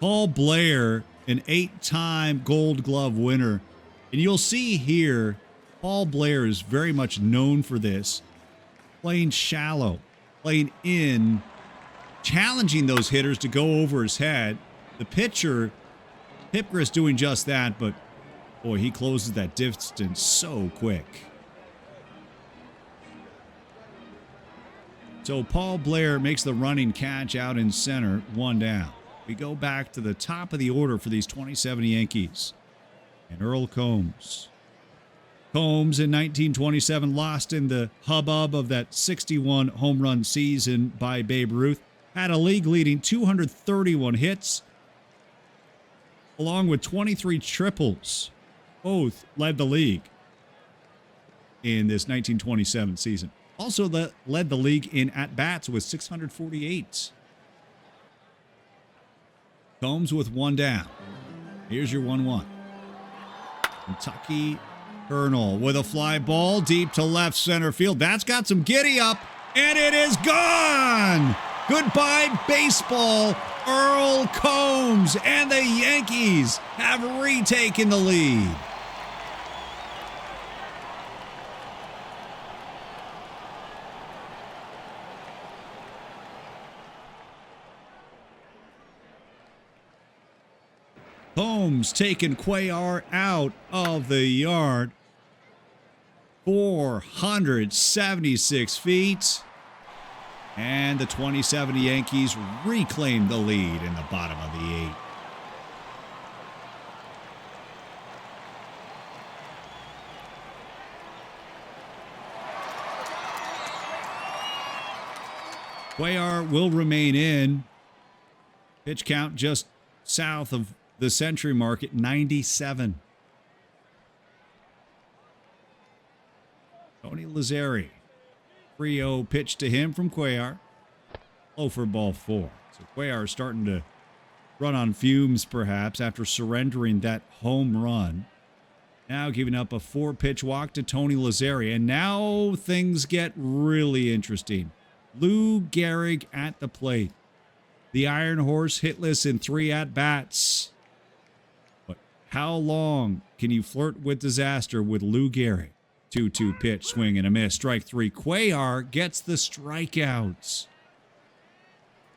Speaker 1: Paul Blair, an 8-time Gold Glove winner. And you'll see here, Paul Blair is very much known for this. Playing shallow, playing in, challenging those hitters to go over his head. The pitcher, Pipgriss, doing just that, but boy, he closes that distance so quick. So Paul Blair makes the running catch out in center, 1 down. We go back to the top of the order for these 27 Yankees. And Earl Combs. Combs in 1927 lost in the hubbub of that 61 home run season by Babe Ruth. Had a league-leading 231 hits, along with 23 triples. Both led the league in this 1927 season. Also led the league in at-bats with 648. Combs with 1 down. Here's your 1-1. Kentucky Colonel with a fly ball deep to left center field. That's got some giddy up, and it is gone! Goodbye, baseball. Earl Combs and the Yankees have retaken the lead. Combs taking Cuellar out of the yard. 476 feet. And the 27 Yankees reclaim the lead in the bottom of the 8th. Cuellar will remain in. Pitch count just south of the century mark at 97. Tony Lazzeri. 3-0 pitch to him from Cuellar. Low for ball 4. So Cuellar starting to run on fumes perhaps after surrendering that home run. Now giving up a 4-pitch walk to Tony Lazzeri. And now things get really interesting. Lou Gehrig at the plate. The Iron Horse hitless in 3 at-bats. But how long can you flirt with disaster with Lou Gehrig? 2-2 pitch, swing and a miss. Strike 3. Cuellar gets the strikeouts.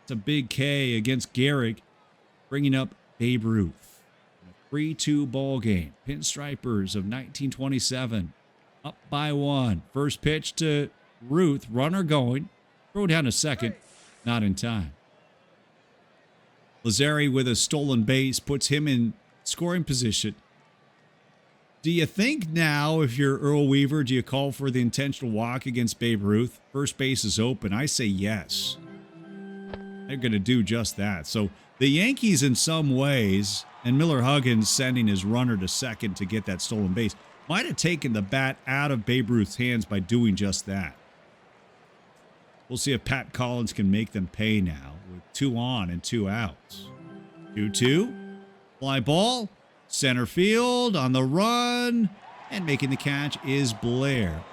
Speaker 1: It's a big K against Gehrig, bringing up Babe Ruth. A 3-2 ball game. Pinstripers of 1927, up by 1. First pitch to Ruth, runner going. Throw down to second, not in time. Lazzeri with a stolen base puts him in scoring position. Do you think now, if you're Earl Weaver, do you call for the intentional walk against Babe Ruth? First base is open. I say yes. They're going to do just that. So the Yankees, in some ways, and Miller Huggins sending his runner to second to get that stolen base, might have taken the bat out of Babe Ruth's hands by doing just that. We'll see if Pat Collins can make them pay now with 2 on and 2 outs. 2-2. Fly ball. Center field on the run. And making the catch is Blair.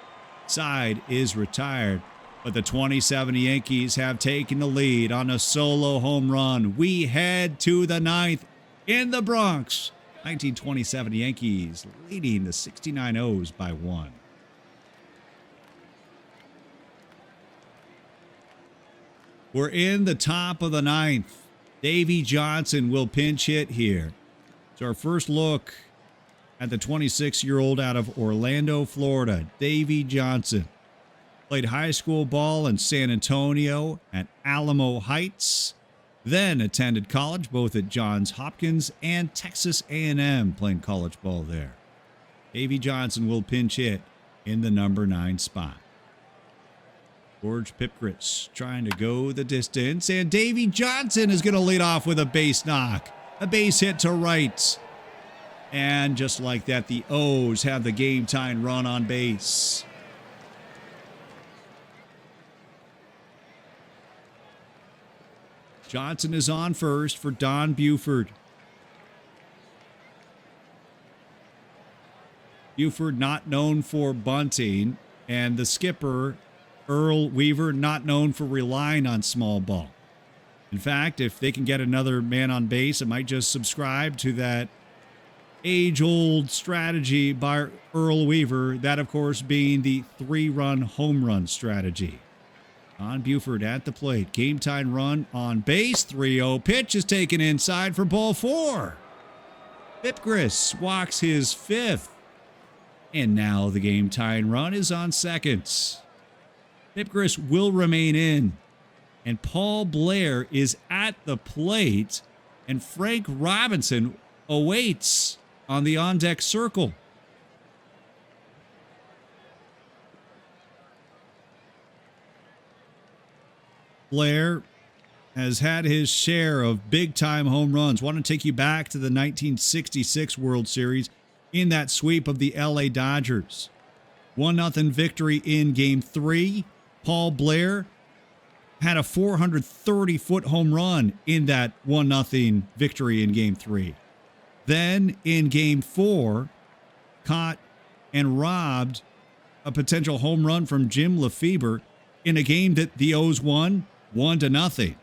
Speaker 1: Side is retired. But the 27 Yankees have taken the lead on a solo home run. We head to the 9th in the Bronx. 1927 Yankees leading the 69 O's by 1. We're in the top of the 9th. Davey Johnson will pinch hit here. It's our first look at the 26-year-old out of Orlando, Florida, Davey Johnson. Played high school ball in San Antonio at Alamo Heights. Then attended college both at Johns Hopkins and Texas A&M, playing college ball there. Davey Johnson will pinch hit in the number 9 spot. George Pipgriss trying to go the distance, and Davey Johnson is going to lead off with a base knock. A base hit to right. And just like that, the O's have the game-tying run on base. Johnson is on first for Don Buford. Buford not known for bunting, and the skipper, Earl Weaver, not known for relying on small ball. In fact, if they can get another man on base, it might just subscribe to that age-old strategy by Earl Weaver, that, of course, being the 3-run home run strategy. Don Buford at the plate. Game-time run on base. 3-0 pitch is taken inside for ball 4. Bipgris walks his 5th. And now the game-tying run is on seconds. Bipgris will remain in. And Paul Blair is at the plate. And Frank Robinson awaits on the on-deck circle. Blair has had his share of big-time home runs. Want to take you back to the 1966 World Series in that sweep of the LA Dodgers. 1-0 victory in Game 3. Paul Blair had a 430-foot home run in that 1-0 victory in Game 3. Then in Game 4, caught and robbed a potential home run from Jim Lefebvre in a game that the O's won 1-0.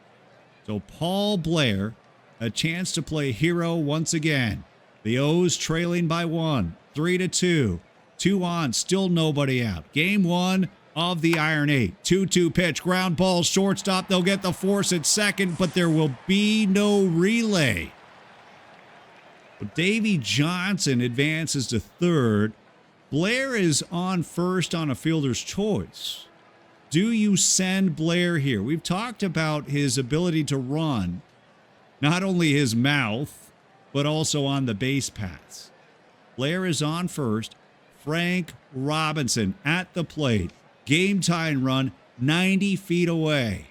Speaker 1: So Paul Blair, a chance to play hero once again. The O's trailing by 1, 3-2. 2 on, still nobody out. Game 1 of the Iron 8. 2-2 pitch, ground ball, shortstop. They'll get the force at second, but there will be no relay. Davey Johnson advances to third. Blair is on first on a fielder's choice. Do you send Blair here? We've talked about his ability to run, not only his mouth, but also on the base paths. Blair is on first. Frank Robinson at the plate. Game tying run 90 feet away.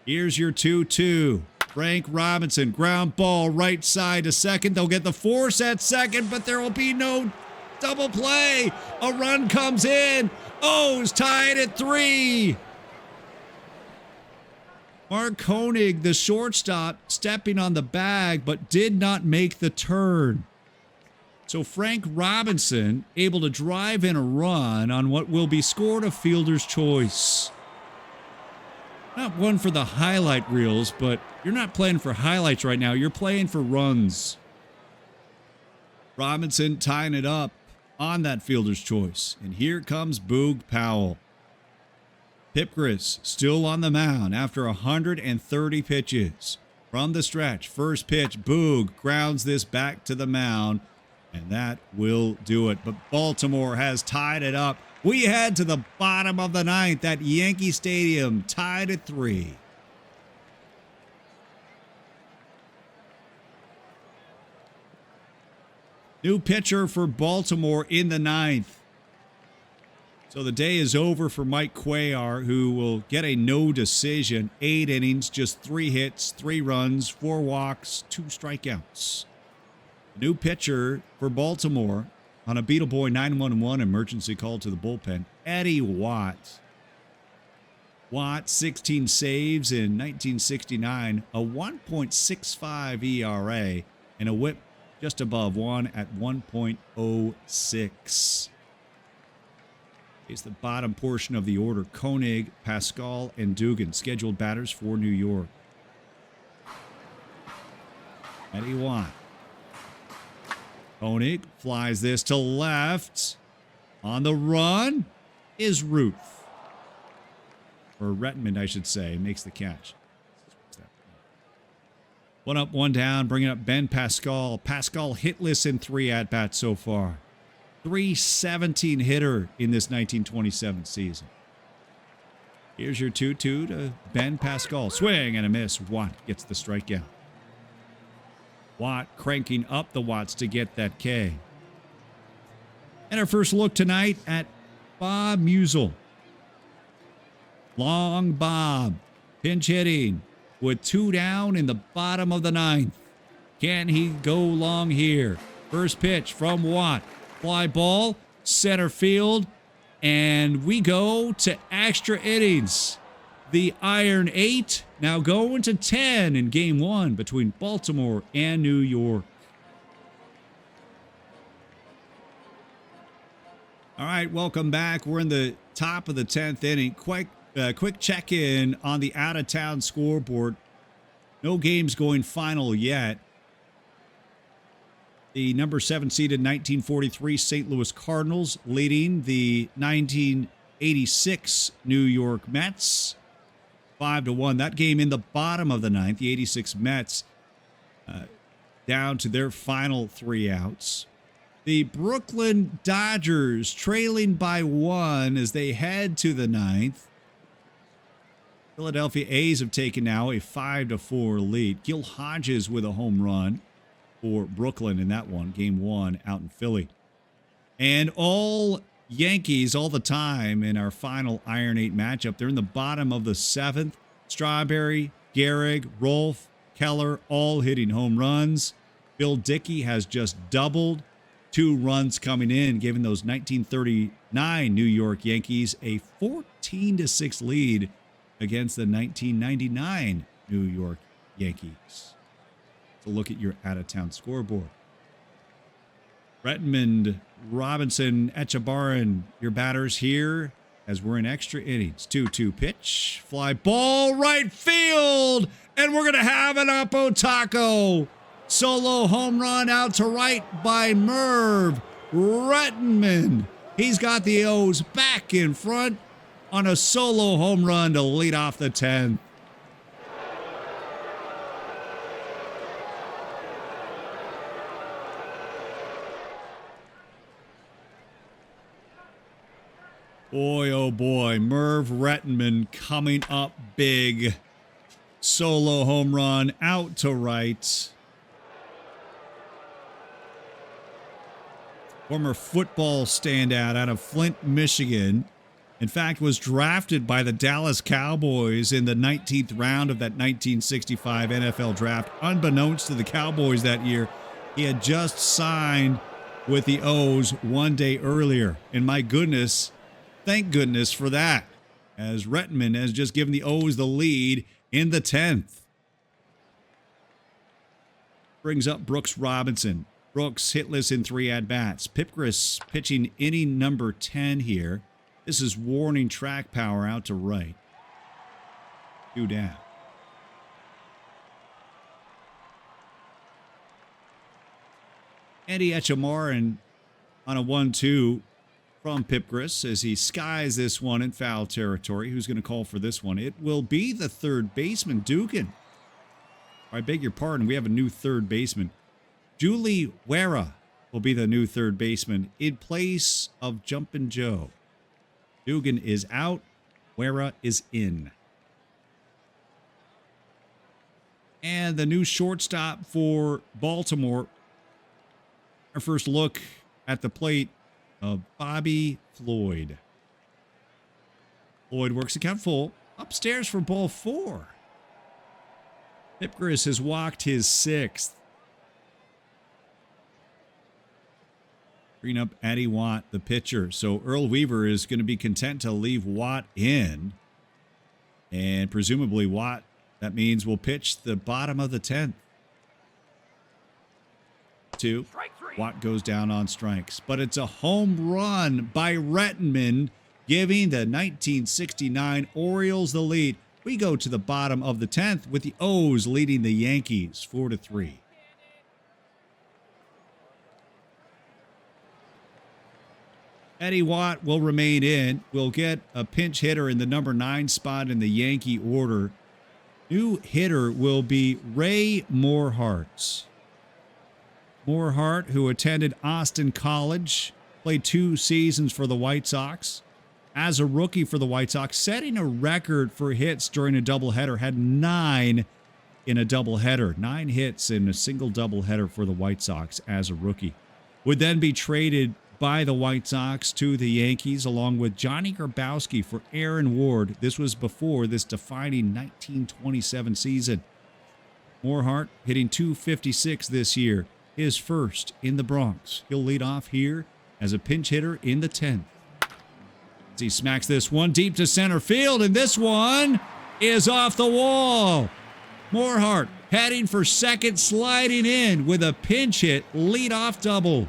Speaker 1: Here's your 2-2. Frank Robinson, ground ball right side to second. They'll get the force at second, but there will be no double play. A run comes in. O's tied at 3. Mark Koenig, the shortstop, stepping on the bag, but did not make the turn. So Frank Robinson able to drive in a run on what will be scored a fielder's choice. Not one for the highlight reels, but you're not playing for highlights right now. You're playing for runs. Robinson tying it up on that fielder's choice. And here comes Boog Powell. Bipgris still on the mound after 130 pitches. From the stretch, first pitch, Boog grounds this back to the mound, and that will do it. But Baltimore has tied it up. We head to the bottom of the 9th at Yankee Stadium, tied at 3. New pitcher for Baltimore in the 9th. So the day is over for Mike Cuellar, who will get a no decision. 8 innings, just 3 hits, 3 runs, 4 walks, 2 strikeouts. New pitcher for Baltimore on a Beetle Boy 911 emergency call to the bullpen, Eddie Watt. Watt, 16 saves in 1969, a 1.65 ERA, and a whip just above 1 at 1.06. It's the bottom portion of the order. Koenig, Pascal, and Dugan, scheduled batters for New York. Eddie Watt. Koenig flies this to left. On the run is Ruth. Or Rettenmund, I should say, makes the catch. 1 up, 1 down, bringing up Ben Pascal. Pascal hitless in 3 at-bats so far. 317 hitter in this 1927 season. Here's your 2-2 to Ben Pascal. Swing and a miss. Watt gets the strikeout. Watt cranking up the watts to get that K. And our first look tonight at Bob Musial. Long Bob, pinch hitting with 2 down in the bottom of the 9th. Can he go long here? First pitch from Watt. Fly ball, center field, and we go to extra innings. The Iron 8 now going to 10 in Game 1 between Baltimore and New York. All right, welcome back. We're in the top of the 10th inning. Quick check-in on the out-of-town scoreboard. No games going final yet. The number 7 seeded 1943 St. Louis Cardinals leading the 1986 New York Mets 5-1. That game in the bottom of the ninth. The 86 Mets down to their final 3 outs. The Brooklyn Dodgers trailing by 1 as they head to the 9th. Philadelphia A's have taken now a 5-4 lead. Gil Hodges with a home run for Brooklyn in that one, Game 1 out in Philly. And all Yankees all the time in our final Iron 8 matchup. They're in the bottom of the 7th. Strawberry, Gehrig, Rolf, Keller all hitting home runs. Bill Dickey has just doubled. 2 runs coming in, giving those 1939 New York Yankees a 14-6 lead against the 1999 New York Yankees. So look at your out-of-town scoreboard. Rettenmund, Robinson, Echebarren, your batters here as we're in extra innings. 2-2 pitch, fly ball, right field, and we're going to have an Oppo Taco. Solo home run out to right by Merv Rettenmund. He's got the O's back in front on a solo home run to lead off the 10th. Boy, oh boy, Merv Rettenmund coming up big. Solo home run out to right. Former football standout out of Flint, Michigan. In fact, was drafted by the Dallas Cowboys in the 19th round of that 1965 NFL draft. Unbeknownst to the Cowboys that year, he had just signed with the O's one day earlier. And my goodness, thank goodness for that, as Rettenmund has just given the O's the lead in the 10th. Brings up Brooks Robinson. Brooks hitless in 3 at-bats. Pipgriss pitching inning number 10 here. This is warning track power out to right. 2 down. Andy Echebarren on a 1-2 from Pipgriss as he skies this one in foul territory. Who's going to call for this one? It will be the third baseman, Dugan. I beg your pardon, we have a new third baseman. Julie Wera will be the new third baseman in place of Jumpin' Joe. Dugan is out. Wera is in. And the new shortstop for Baltimore. Our first look at the plate of Bobby Floyd. Floyd works the count full. Upstairs for ball 4. Pipgriss has walked his 6th. Bring up Eddie Watt, the pitcher. So Earl Weaver is going to be content to leave Watt in. And presumably Watt, that means, will pitch the bottom of the 10th. 2. Watt goes down on strikes. But it's a home run by Rettenmund, giving the 1969 Orioles the lead. We go to the bottom of the 10th with the O's leading the Yankees 4-3. Eddie Watt will remain in. We'll get a pinch hitter in the number 9 spot in the Yankee order. New hitter will be Ray Morehart. Morehart, who attended Austin College, played 2 seasons for the White Sox. As a rookie for the White Sox, setting a record for hits during a doubleheader, had 9 in a doubleheader. 9 hits in a single doubleheader for the White Sox as a rookie. Would then be traded by the White Sox to the Yankees, along with Johnny Grabowski for Aaron Ward. This was before this defining 1927 season. Morehart hitting .256 this year, his first in the Bronx. He'll lead off here as a pinch hitter in the 10th. As he smacks this one deep to center field, and this one is off the wall. Morehart heading for second, sliding in with a pinch hit leadoff double.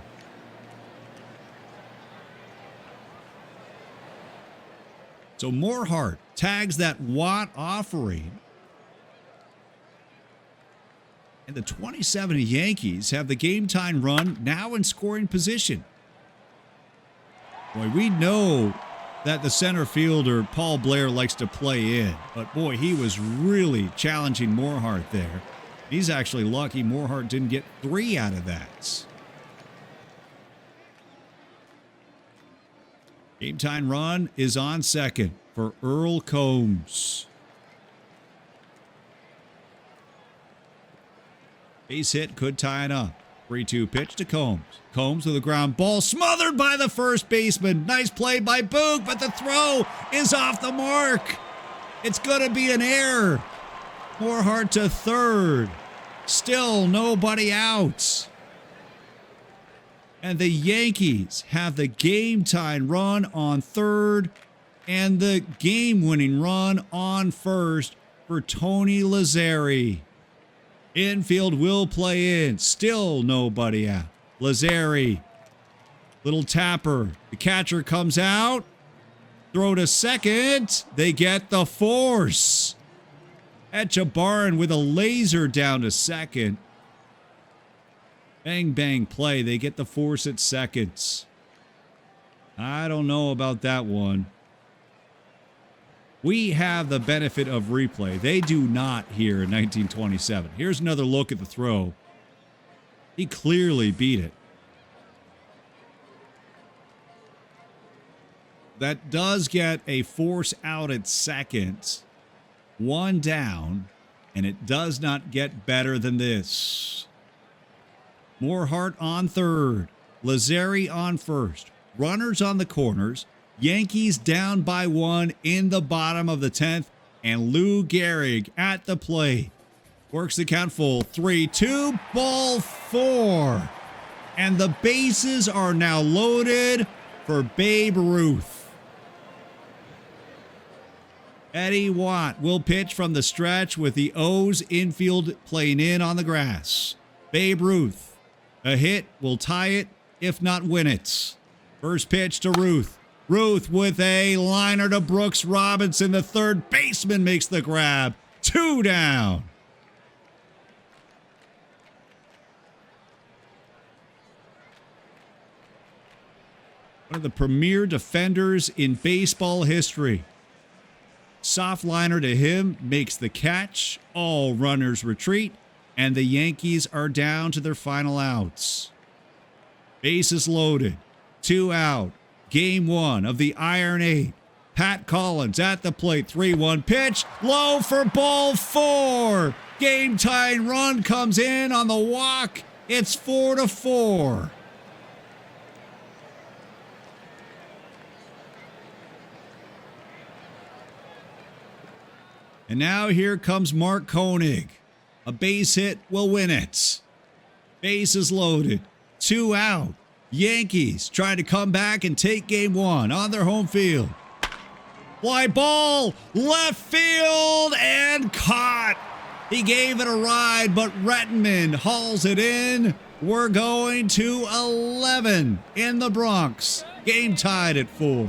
Speaker 1: So Morehart tags that Watt offering. And the 2070 Yankees have the game time run now in scoring position. Boy, we know that the center fielder, Paul Blair, likes to play in. But boy, he was really challenging Morehart there. He's actually lucky Morehart didn't get 3 out of that. Game time run is on second for Earl Combs. Base hit could tie it up. 3-2 pitch to Combs. Combs with a ground ball smothered by the first baseman. Nice play by Boog, but the throw is off the mark. It's going to be an error. Morehart to third. Still nobody out. And the Yankees have the game time run on third and the game-winning run on first for Tony Lazzeri. Infield will play in. Still nobody out. Lazzeri. Little tapper. The catcher comes out. Throw to second. They get the force. Etchebarren with a laser down to second. Bang, bang play. They get the force at seconds. I don't know about that one. We have the benefit of replay. They do not here in 1927. Here's another look at the throw. He clearly beat it. That does get a force out at second. 1 down, and it does not get better than this. Morehart on third. Lazzeri on first. Runners on the corners. Yankees down by 1 in the bottom of the 10th, and Lou Gehrig at the plate. Works the count full. 3-2, ball 4. And the bases are now loaded for Babe Ruth. Eddie Watt will pitch from the stretch with the O's infield playing in on the grass. Babe Ruth. A hit will tie it, if not win it. First pitch to Ruth. Ruth with a liner to Brooks Robinson. The third baseman makes the grab. 2 down. One of the premier defenders in baseball history. Soft liner to him makes the catch. All runners retreat, and the Yankees are down to their final outs. Bases loaded. 2 out. Game 1 of the Iron 8. Pat Collins at the plate. 3-1 pitch. Low for ball 4. Game tying run comes in on the walk. It's 4-4. And now here comes Mark Koenig. A base hit will win it. Bases loaded. 2 out. Yankees trying to come back and take game 1 on their home field. Fly ball, left field, and caught. He gave it a ride, but Rettenmund hauls it in. We're going to 11 in the Bronx. Game tied at 4.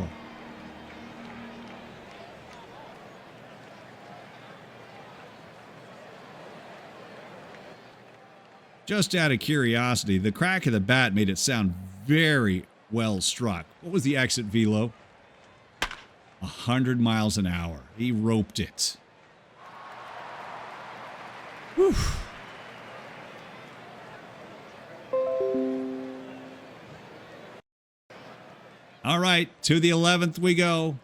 Speaker 1: Just out of curiosity, the crack of the bat made it sound very well struck. What was the exit velo? 100 miles an hour. He roped it. Whew. All right, to the 11th we go.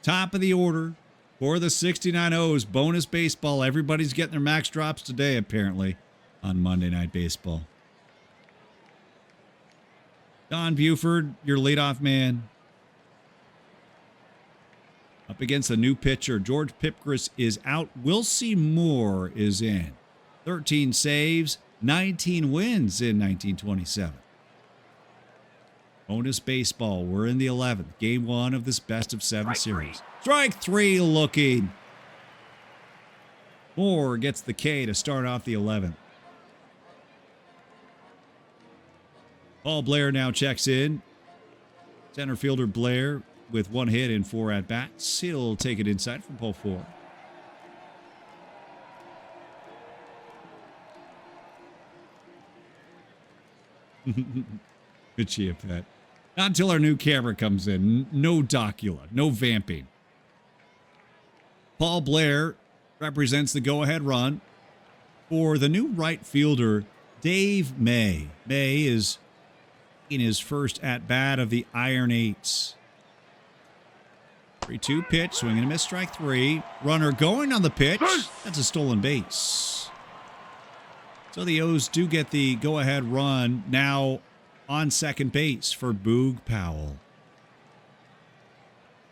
Speaker 1: Top of the order for the 69 O's. Bonus baseball. Everybody's getting their max drops today, apparently, on Monday Night Baseball. Don Buford, your leadoff man. Up against a new pitcher. George Pipgras is out. Wilcie Moore is in. 13 saves, 19 wins in 1927. Bonus baseball. We're in the 11th. Game 1 of this best of 7 series. Strike 3 looking. Moore gets the K to start off the 11th. Paul Blair now checks in. Center fielder Blair with 1 hit and 4 at-bats. He'll take it inside from Paul Ford. Good chip, Pat. Not until our new camera comes in. No docula, no vamping. Paul Blair represents the go-ahead run for the new right fielder, Dave May. May is in his first at-bat of the Iron Eights. 3-2 pitch, swing and a miss, strike 3. Runner going on the pitch. That's a stolen base. So the O's do get the go-ahead run now on second base for Boog Powell.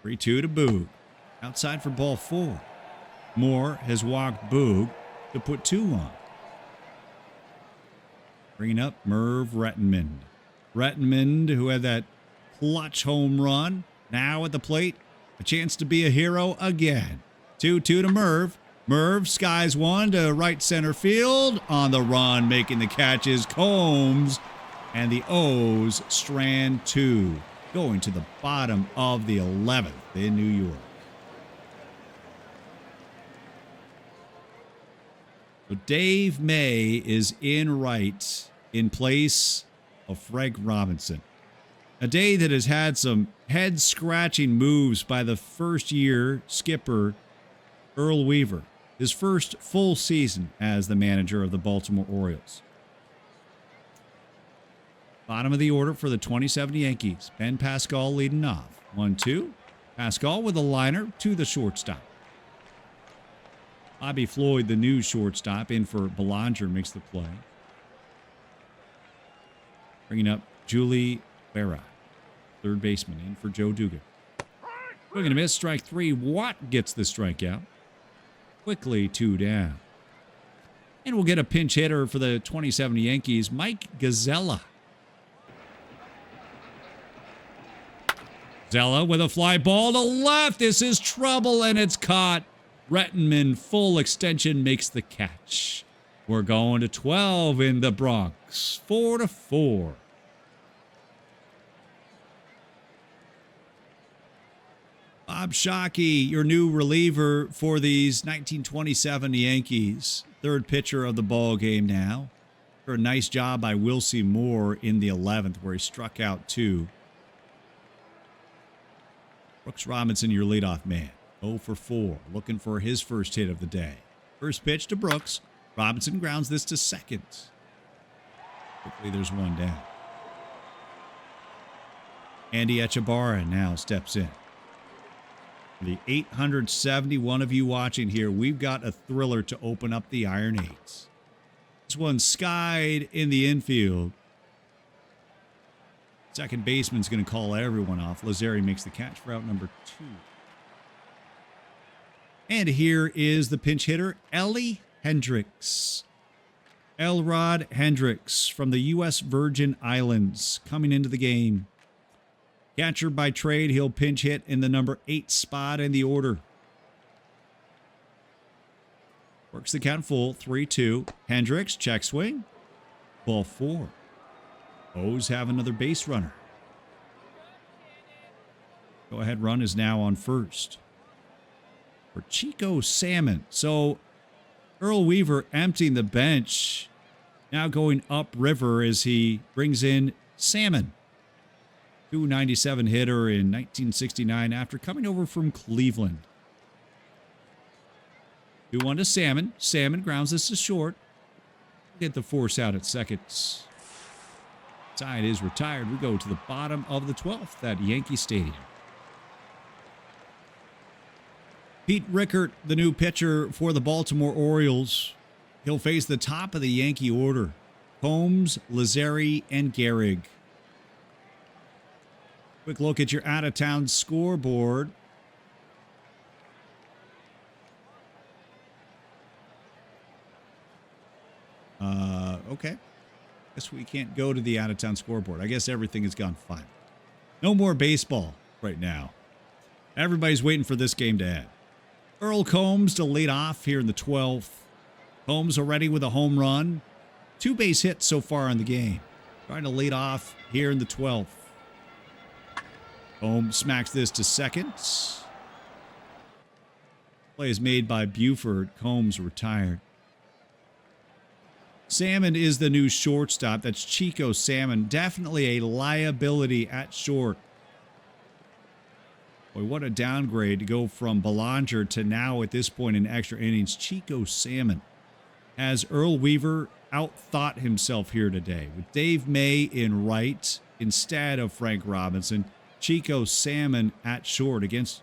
Speaker 1: 3-2 to Boog. Outside for ball 4. Moore has walked Boog to put 2 on. Bringing up Merv Rettenmund. Rettenmund, who had that clutch home run, now at the plate, a chance to be a hero again. 2-2 to Merv. Merv skies 1 to right center field. On the run, making the catches, Combs, and the O's strand 2, going to the bottom of the 11th in New York. So Dave May is in right in place of Frank Robinson. A day that has had some head-scratching moves by the first-year skipper, Earl Weaver, his first full season as the manager of the Baltimore Orioles. Bottom of the order for the 2070 Yankees. Ben Pascal leading off. 1-2. Pascal with a liner to the shortstop. Bobby Floyd, the new shortstop, in for Belanger, makes the play. Bringing up Julie Berra, third baseman, in for Joe Dugan. We're going to miss, strike 3. Watt gets the strikeout. Quickly 2 down. And we'll get a pinch hitter for the 2070 Yankees, Mike Gazzella. Zella with a fly ball to left. This is trouble, and it's caught. Rettenmund, full extension, makes the catch. We're going to 12 in the Bronx. 4-4. Bob Shockey, your new reliever for these 1927 Yankees. Third pitcher of the ball game now. For a nice job by Wilcie Moore in the 11th, where he struck out 2. Brooks Robinson, your leadoff man. 0 for 4, looking for his first hit of the day. First pitch to Brooks. Robinson grounds this to second. Quickly, there's 1 down. Andy Echebarria now steps in. For the 871 of you watching here, we've got a thriller to open up the Iron Eights. This one skied in the infield. Second baseman's going to call everyone off. Lazzeri makes the catch for out number 2. And here is the pinch hitter, Ellie Hendricks. Elrod Hendricks from the U.S. Virgin Islands coming into the game. Catcher by trade, he'll pinch hit in the number 8 spot in the order. Works the count full, 3-2. Hendricks, check swing. Ball 4. O's have another base runner. Go-ahead run is now on first for Chico Salmon. So Earl Weaver emptying the bench, now going upriver as he brings in Salmon. 297 hitter in 1969 after coming over from Cleveland. 2-1 to Salmon. Salmon grounds this to short. Get the force out at second. Side is retired. We go to the bottom of the 12th at Yankee Stadium. Pete Rickert, the new pitcher for the Baltimore Orioles. He'll face the top of the Yankee order. Combs, Lazzeri, and Gehrig. Quick look at your out-of-town scoreboard. Okay. Guess we can't go to the out-of-town scoreboard. I guess everything has gone fine. No more baseball right now. Everybody's waiting for this game to end. Earl Combs to lead off here in the 12th. Combs already with a home run. 2 base hits so far in the game. Trying to lead off here in the 12th. Combs smacks this to second. Play is made by Buford. Combs retired. Salmon is the new shortstop. That's Chico Salmon. Definitely a liability at short. Boy, what a downgrade to go from Belanger to now at this point in extra innings. Chico Salmon. Has Earl Weaver outthought himself here today with Dave May in right instead of Frank Robinson. Chico Salmon at short against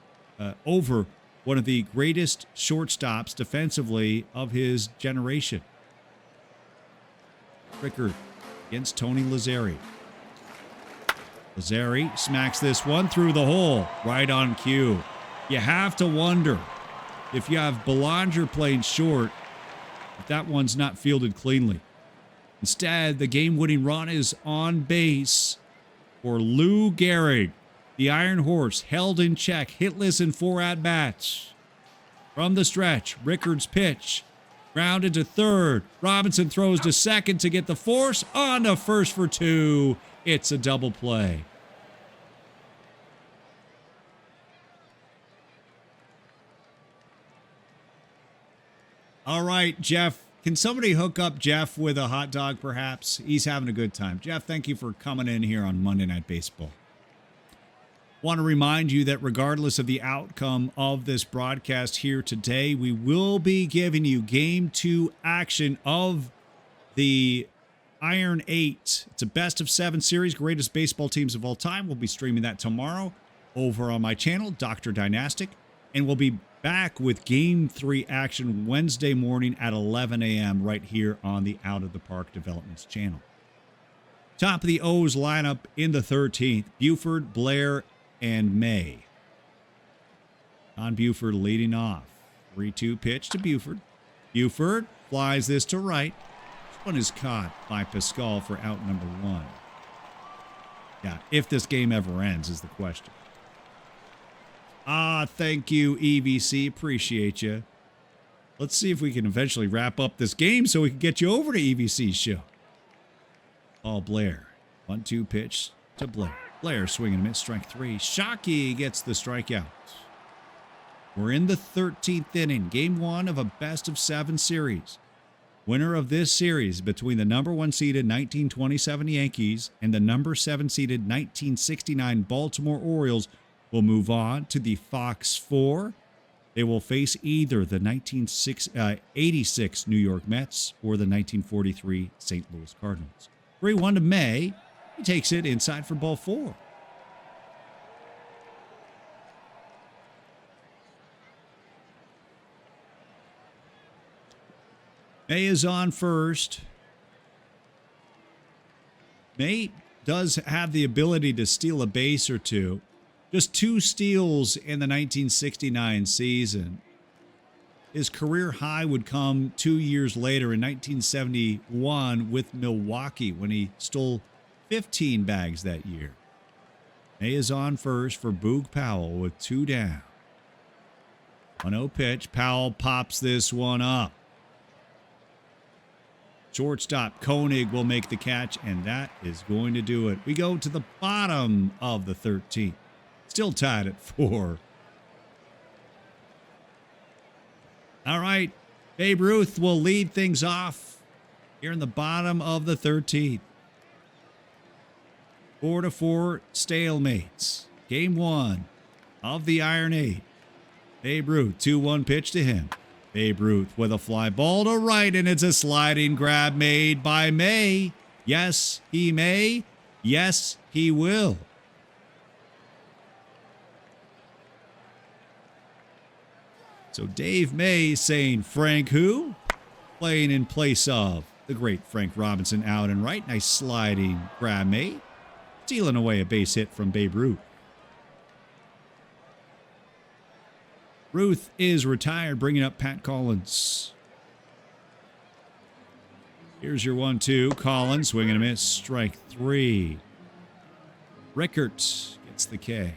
Speaker 1: over one of the greatest shortstops defensively of his generation. Rickard against Tony Lazzeri. Lazzeri smacks this one through the hole, right on cue. You have to wonder if you have Belanger playing short, if that one's not fielded cleanly. Instead, the game-winning run is on base for Lou Gehrig. The Iron Horse held in check, hitless in 4 at-bats. From the stretch, Rickard's pitch. Grounded to third. Robinson throws to second to get the force. On to first for 2. It's a double play. All right, Jeff. Can somebody hook up Jeff with a hot dog, perhaps? He's having a good time. Jeff, thank you for coming in here on Monday Night Baseball. Want to remind you that regardless of the outcome of this broadcast here today, we will be giving you Game 2 action of the Iron 8. It's a best-of-7 series, greatest baseball teams of all time. We'll be streaming that tomorrow over on my channel, Dr. Dynastic, and we'll be back with Game 3 action Wednesday morning at 11 a.m. right here on the Out of the Park Developments channel. Top of the O's lineup in the 13th, Buford, Blair, and May. Don Buford leading off. 3-2 pitch to Buford. Buford flies this to right. This one is caught by Pascal for out number 1. Yeah, if this game ever ends is the question. Thank you, EVC. Appreciate you. Let's see if we can eventually wrap up this game so we can get you over to EVC's show. Blair. 1-2 pitch to Blair. Blair swinging and miss, strike 3. Shockey gets the strikeout. We're in the 13th inning, Game 1 of a best-of-7 series. Winner of this series between the number 1 seeded 1927 Yankees and the number 7 seeded 1969 Baltimore Orioles will move on to the Fox 4. They will face either the 1986 New York Mets or the 1943 St. Louis Cardinals. 3-1 to May. He takes it inside for ball 4. May is on first. May does have the ability to steal a base or two. Just 2 steals in the 1969 season. His career high would come 2 years later in 1971 with Milwaukee when he stole 15 bags that year. May is on first for Boog Powell with 2 down. 1-0 pitch. Powell pops this one up. Shortstop Koenig will make the catch, and that is going to do it. We go to the bottom of the 13th. Still tied at 4. All right, Babe Ruth will lead things off here in the bottom of the 13th. 4-4 stalemates. Game 1 of the Iron 8. Babe Ruth, 2-1 pitch to him. Babe Ruth with a fly ball to right, and it's a sliding grab made by May. Yes, he may. Yes, he will. So Dave May saying Frank who? Playing in place of the great Frank Robinson out and right. Nice sliding grab made. Stealing away a base hit from Babe Ruth. Ruth is retired, bringing up Pat Collins. Here's your 1-2. Collins swinging a miss. Strike 3. Rickert gets the K.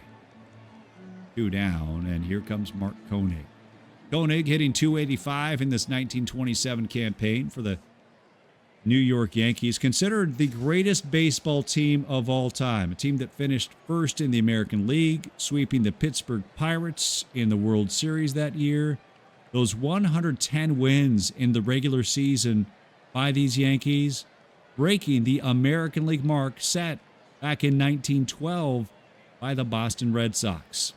Speaker 1: 2 down, and here comes Mark Koenig. Gehrig hitting .285 in this 1927 campaign for the New York Yankees, considered the greatest baseball team of all time, a team that finished first in the American League, sweeping the Pittsburgh Pirates in the World Series that year. Those 110 wins in the regular season by these Yankees, breaking the American League mark set back in 1912 by the Boston Red Sox.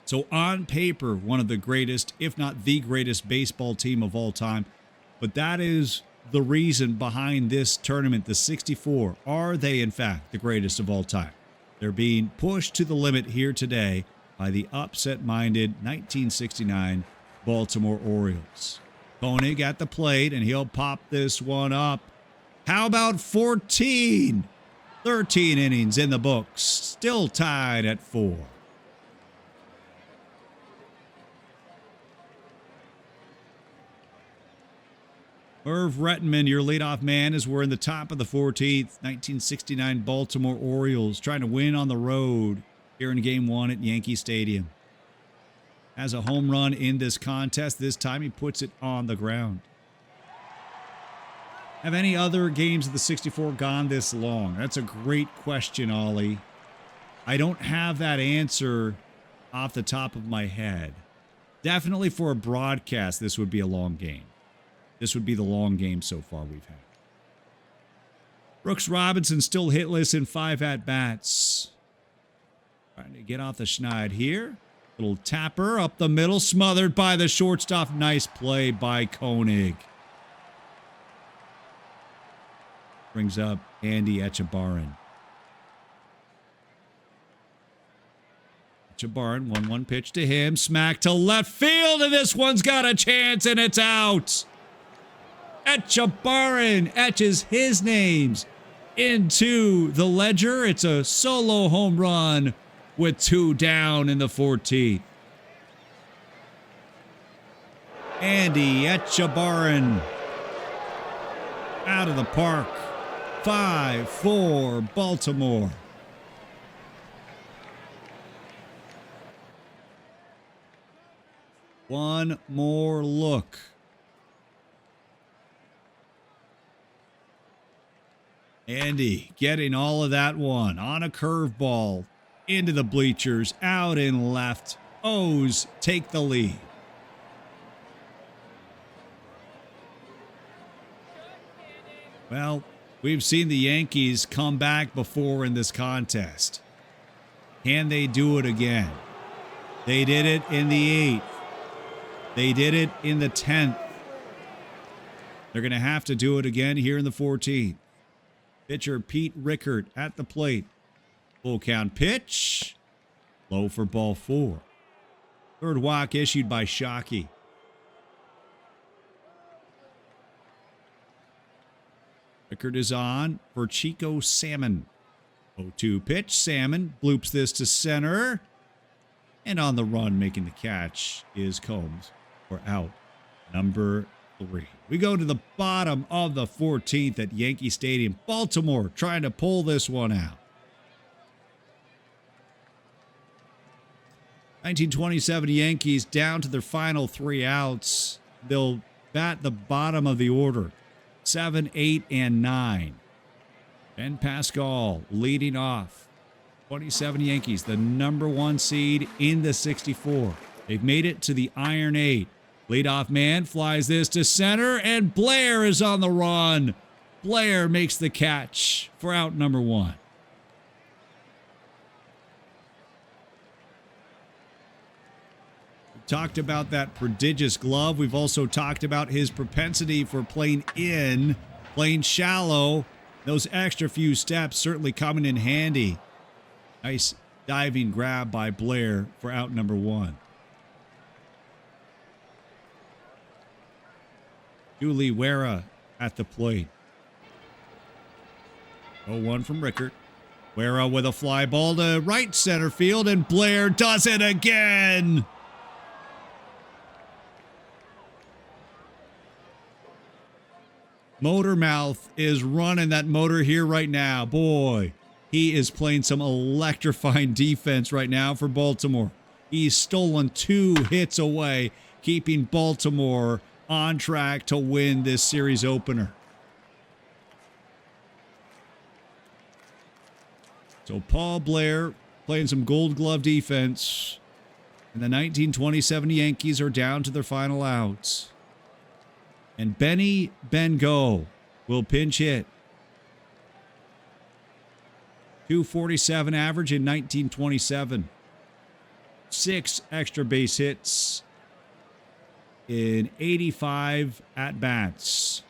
Speaker 1: So on paper, one of the greatest, if not the greatest baseball team of all time. But that is the reason behind this tournament, the 64. Are they, in fact, the greatest of all time? They're being pushed to the limit here today by the upset-minded 1969 Baltimore Orioles. Gehrig at the plate, and he'll pop this one up. How about 14? 13 innings in the books, still tied at 4. Merv Rettenmund, your leadoff man, as we're in the top of the 14th. 1969 Baltimore Orioles trying to win on the road here in Game 1 at Yankee Stadium. Has a home run in this contest. This time he puts it on the ground. Have any other games of the 64 gone this long? That's a great question, Ollie. I don't have that answer off the top of my head. Definitely for a broadcast, this would be a long game. This would be the long game so far we've had. Brooks Robinson still hitless in 5 at-bats. Trying to get off the schneid here. Little tapper up the middle, smothered by the shortstop. Nice play by Gehrig. Brings up Andy Etchebarren. Etchebarren, 1-1 pitch to him. Smack to left field, and this one's got a chance, and it's out. Etchebarren etches his names into the ledger. It's a solo home run with 2 down in the 14th. Andy Etchebarren out of the park. 5-4 Baltimore. One more look. Andy getting all of that one on a curveball into the bleachers, out in left. O's take the lead. Well, we've seen the Yankees come back before in this contest. Can they do it again? They did it in the 8th. They did it in the 10th. They're going to have to do it again here in the 14th. Pitcher Pete Rickert at the plate. Full count pitch. Low for ball 4. Third walk issued by Shockey. Rickert is on for Chico Salmon. 0-2 pitch. Salmon bloops this to center. And on the run making the catch is Combs for out number 3. We go to the bottom of the 14th at Yankee Stadium. Baltimore trying to pull this one out. 1927 Yankees down to their final 3 outs. They'll bat the bottom of the order. 7, 8, and 9. Ben Pascal leading off. 27 Yankees, the number 1 seed in the 64. They've made it to the Iron 8. Leadoff man flies this to center, and Blair is on the run. Blair makes the catch for out number 1. We talked about that prodigious glove. We've also talked about his propensity for playing in, playing shallow. Those extra few steps certainly coming in handy. Nice diving grab by Blair for out number 1. Julie Wera at the plate. 0-1 from Rickert. Wera with a fly ball to right center field, and Blair does it again. Motor Mouth is running that motor here right now. Boy, he is playing some electrifying defense right now for Baltimore. He's stolen 2 hits away. keeping Baltimore on track to win this series opener. So Paul Blair playing some Gold Glove defense. And the 1927 Yankees are down to their final outs. And Benny Bengo will pinch hit. 247 average in 1927. 6 extra base hits in 85 at-bats.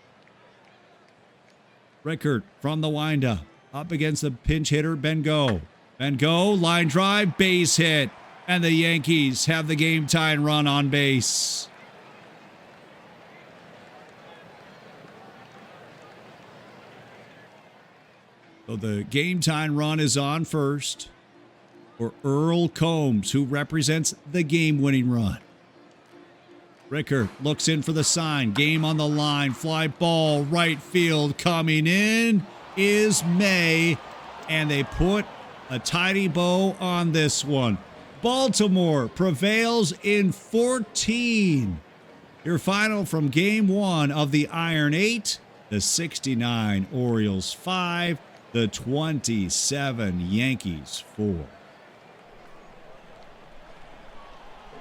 Speaker 1: Rickert from the windup. Up against the pinch hitter, Bengo. Bengo, line drive, base hit. And the Yankees have the game-tying run on base. So the game-tying run is on first for Earl Combs, who represents the game-winning run. Rickert looks in for the sign. Game on the line. Fly ball, right field. Coming in is May. And they put a tidy bow on this one. Baltimore prevails in 14. Your final from Game 1 of the Iron 8. The 69 Orioles 5. The 27 Yankees 4.